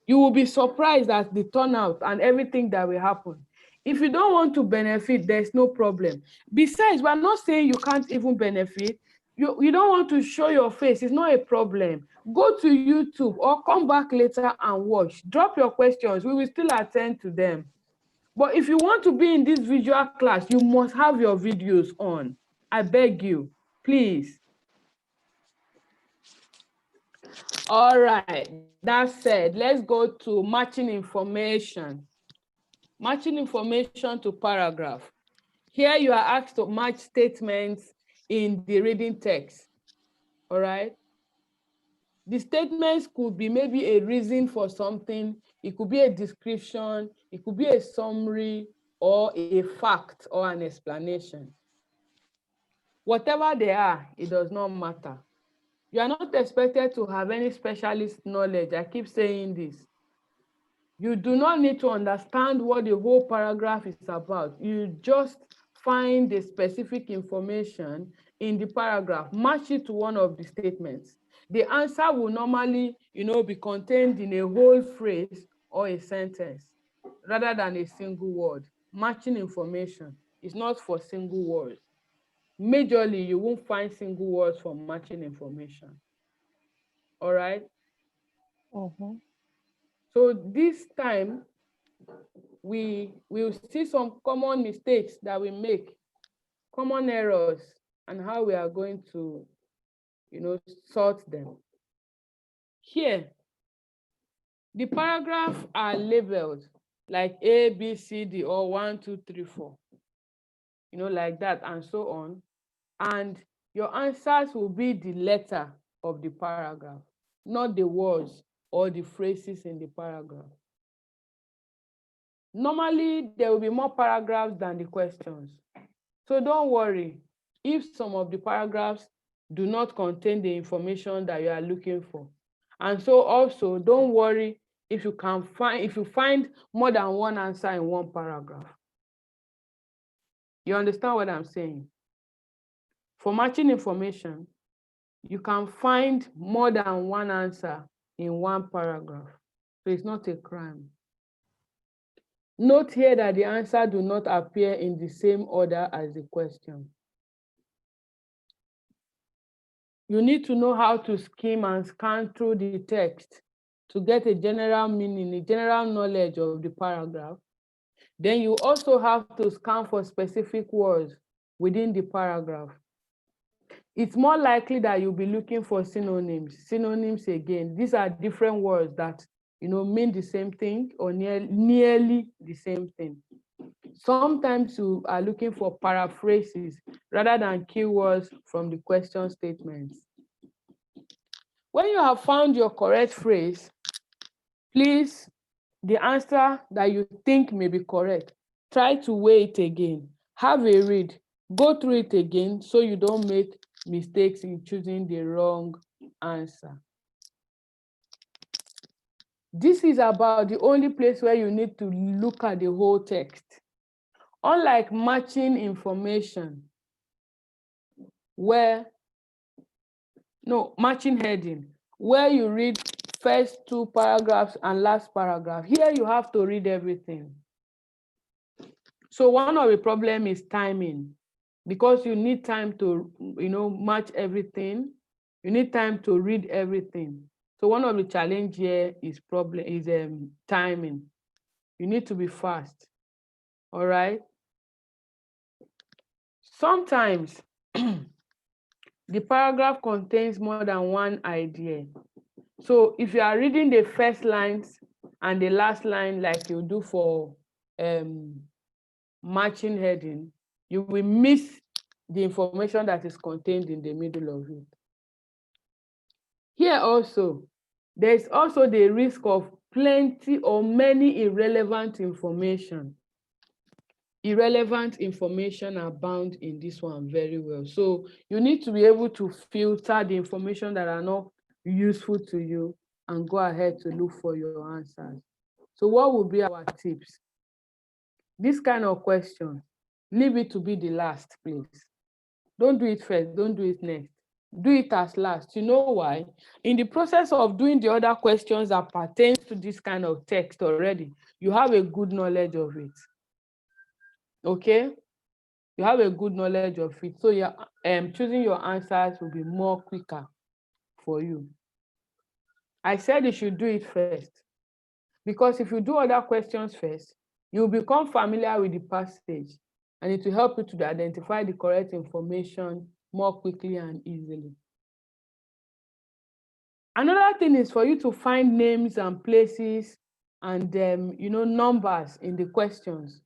you will be surprised at the turnout and everything that will happen. If you don't want to benefit, there's no problem. Besides, we're not saying you can't even benefit. You don't want to show your face, it's not a problem. Go to YouTube or come back later and watch. Drop your questions, we will still attend to them. But if you want to be in this visual class, you must have your videos on. I beg you, please. All right, that said, let's go to matching information. Matching information to paragraph. Here you are asked to match statements in the reading text. All right. The statements could be maybe a reason for something. It could be a description. It could be a summary or a fact or an explanation. Whatever they are, it does not matter. You are not expected to have any specialist knowledge. I keep saying this. You do not need to understand what the whole paragraph is about. You just find the specific information in the paragraph, match it to one of the statements. The answer will normally, be contained in a whole phrase or a sentence rather than a single word. Matching information is not for single words. Majorly, you won't find single words for matching information. All right? So this time, we will see some common mistakes that we make, common errors, and how we are going to, sort them. Here, the paragraphs are labeled like A, B, C, D, or 1, 2, 3, 4, like that, and so on. And your answers will be the letter of the paragraph, not the words or the phrases in the paragraph. Normally, there will be more paragraphs than the questions. So don't worry if some of the paragraphs do not contain the information that you are looking for. And so also don't worry if you find more than one answer in one paragraph. You understand what I'm saying? For matching information, you can find more than one answer in one paragraph. So it's not a crime. Note here that the answer do not appear in the same order as the question. You need to know how to skim and scan through the text to get a general meaning, a general knowledge of the paragraph. Then you also have to scan for specific words within the paragraph. It's more likely that you'll be looking for synonyms. Synonyms again, these are different words that mean the same thing or nearly the same thing. Sometimes you are looking for paraphrases rather than keywords from the question statements. When you have found your correct phrase, please, the answer that you think may be correct, try to weigh it again. Have a read, go through it again so you don't make mistakes in choosing the wrong answer. This is about the only place where you need to look at the whole text. Unlike matching information, matching heading, where you read first two paragraphs and last paragraph. Here you have to read everything. So one of the problem is timing, because you need time to, match everything. You need time to read everything. So one of the challenge here is timing. You need to be fast. All right. Sometimes the paragraph contains more than one idea. So if you are reading the first lines and the last line like you do for matching heading, you will miss the information that is contained in the middle of it. Here also, there is also the risk of plenty or many irrelevant information. Irrelevant information abound in this one very well. So you need to be able to filter the information that are not useful to you and go ahead to look for your answers. So what would be our tips? This kind of question, leave it to be the last, please. Don't do it first, don't do it next. Do it as last. You know why? In the process of doing the other questions that pertain to this kind of text already, you have a good knowledge of it. Okay? You have a good knowledge of it. So you're choosing your answers will be more quicker for you. I said you should do it first. Because if you do other questions first, you'll become familiar with the passage and it will help you to identify the correct information more quickly and easily. Another thing is for you to find names and places and numbers in the questions,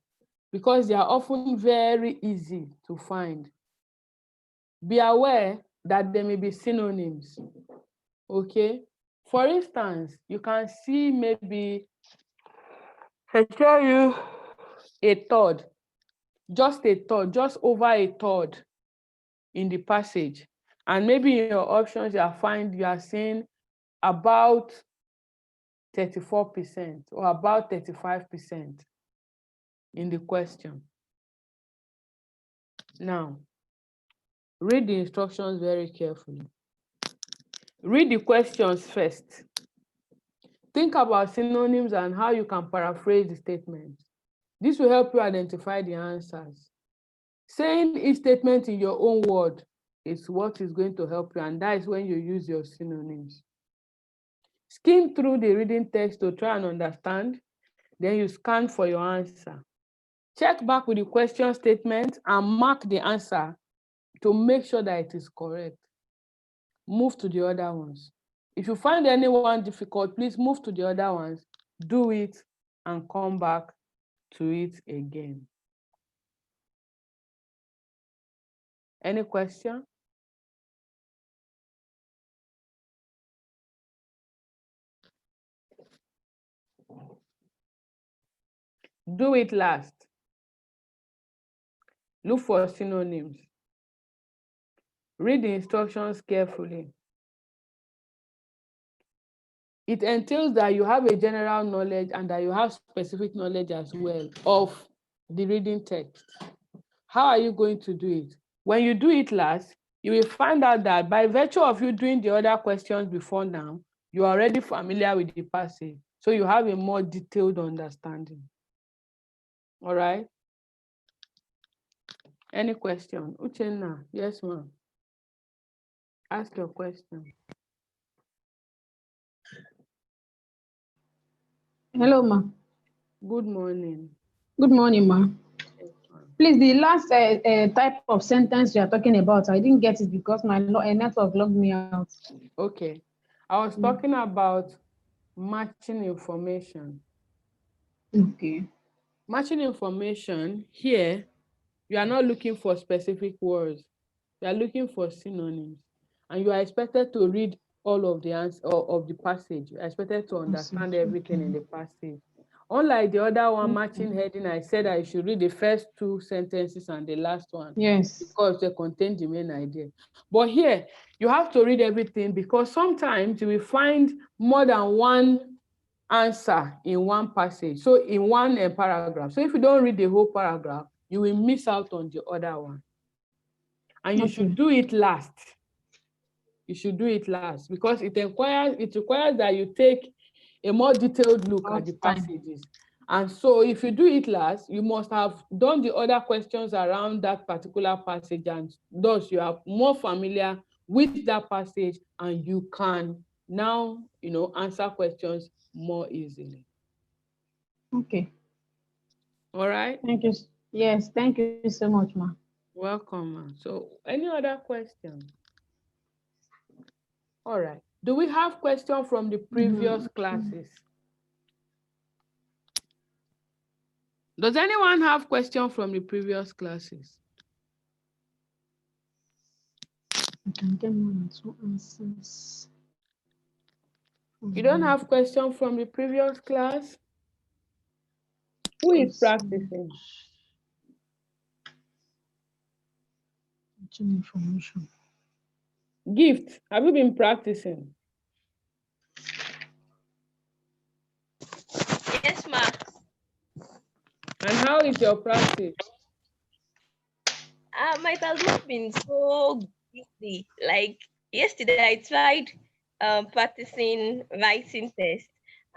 because they are often very easy to find. Be aware that there may be synonyms. Okay? For instance, you can see maybe I tell you a third, just over a third in the passage. And maybe in your options, you are seeing about 34% or about 35% in the question. Now, read the instructions very carefully. Read the questions first. Think about synonyms and how you can paraphrase the statement. This will help you identify the answers. Saying each statement in your own word is what is going to help you, and that is when you use your synonyms. Skim through the reading text to try and understand, then you scan for your answer. Check back with the question statement and mark the answer to make sure that it is correct. Move to the other ones. If you find anyone difficult, please move to the other ones, do it, and come back to it again. Any question? Do it last. Look for synonyms. Read the instructions carefully. It entails that you have a general knowledge and that you have specific knowledge as well of the reading text. How are you going to do it? When you do it last, you will find out that by virtue of you doing the other questions before now, you are already familiar with the passage. So you have a more detailed understanding. All right? Any question? Uchenna, yes, ma'am. Ask your question. Hello, ma. Good morning. Good morning, ma. Yes, ma'am. Please, the last type of sentence you are talking about, I didn't get it because my network logged me out. Okay. I was talking about matching information. Okay. Matching information, here, you are not looking for specific words. You are looking for synonyms. And you are expected to read all of the answer of the passage. You are expected to understand everything in the passage. Unlike the other one, matching heading, I said I should read the first two sentences and the last one. Yes. Because they contain the main idea. But here, you have to read everything because sometimes you will find more than one answer in one passage. So in one paragraph. So if you don't read the whole paragraph, you will miss out on the other one. And you should do it last. You should do it last because it requires that you take a more detailed look at the passages. And so if you do it last, you must have done the other questions around that particular passage, and thus you are more familiar with that passage and you can now, answer questions more easily. Okay. All right. Thank you. Yes, thank you so much, ma. Welcome, ma'am. So any other question? All right. Do we have questions from the previous classes? Does anyone have questions from the previous classes? You can get 1 or 2 answers. You don't have questions from the previous class? Who is practicing? Information. Gift, have you been practicing? Yes, ma. And how is your practice? It has not been so easy. Like yesterday, I tried practicing writing test,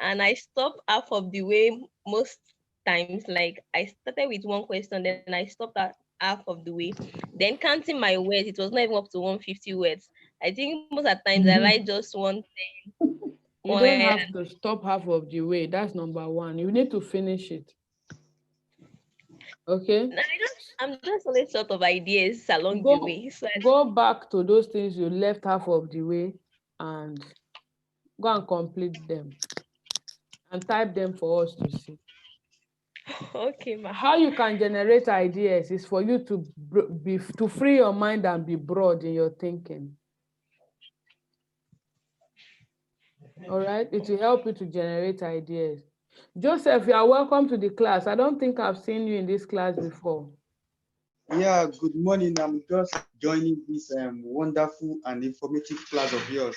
and I stopped half of the way most times. Like I started with one question, then I stopped at half of the way. Then counting my words, it was not even up to 150 words. I think most of the times I write just one thing. You don't have to stop half of the way. That's number one. You need to finish it. Okay? I'm just only sort of ideas along the way. So go back to those things you left half of the way and go and complete them and type them for us to see. Okay, ma. How you can generate ideas is for you to free your mind and be broad in your thinking. All right? It will help you to generate ideas. Joseph, you are welcome to the class. I don't think I've seen you in this class before. Yeah, good morning. I'm just joining this wonderful and informative class of yours.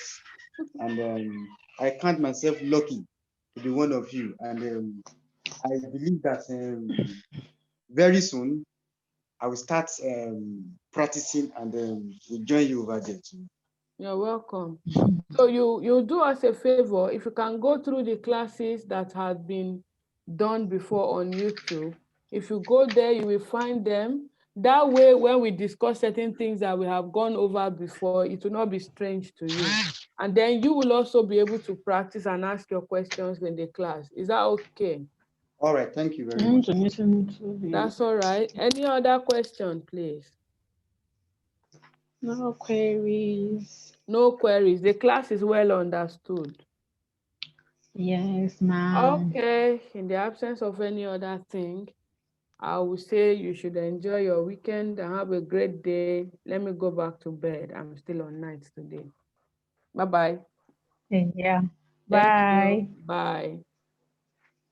And I count myself lucky to be one of you. And I believe that very soon I will start practicing and we'll join you over there too. You're welcome. So you do us a favor, if you can go through the classes that have been done before on YouTube. If you go there, you will find them. That way, when we discuss certain things that we have gone over before, it will not be strange to you. And then you will also be able to practice and ask your questions in the class. Is that okay? All right, thank you very much. That's all right. Any other question, please? No queries. No queries. The class is well understood. Yes, ma'am. Okay, in the absence of any other thing, I will say you should enjoy your weekend and have a great day. Let me go back to bed. I'm still on nights today. Bye-bye. Yeah. Thank Bye. you. Bye.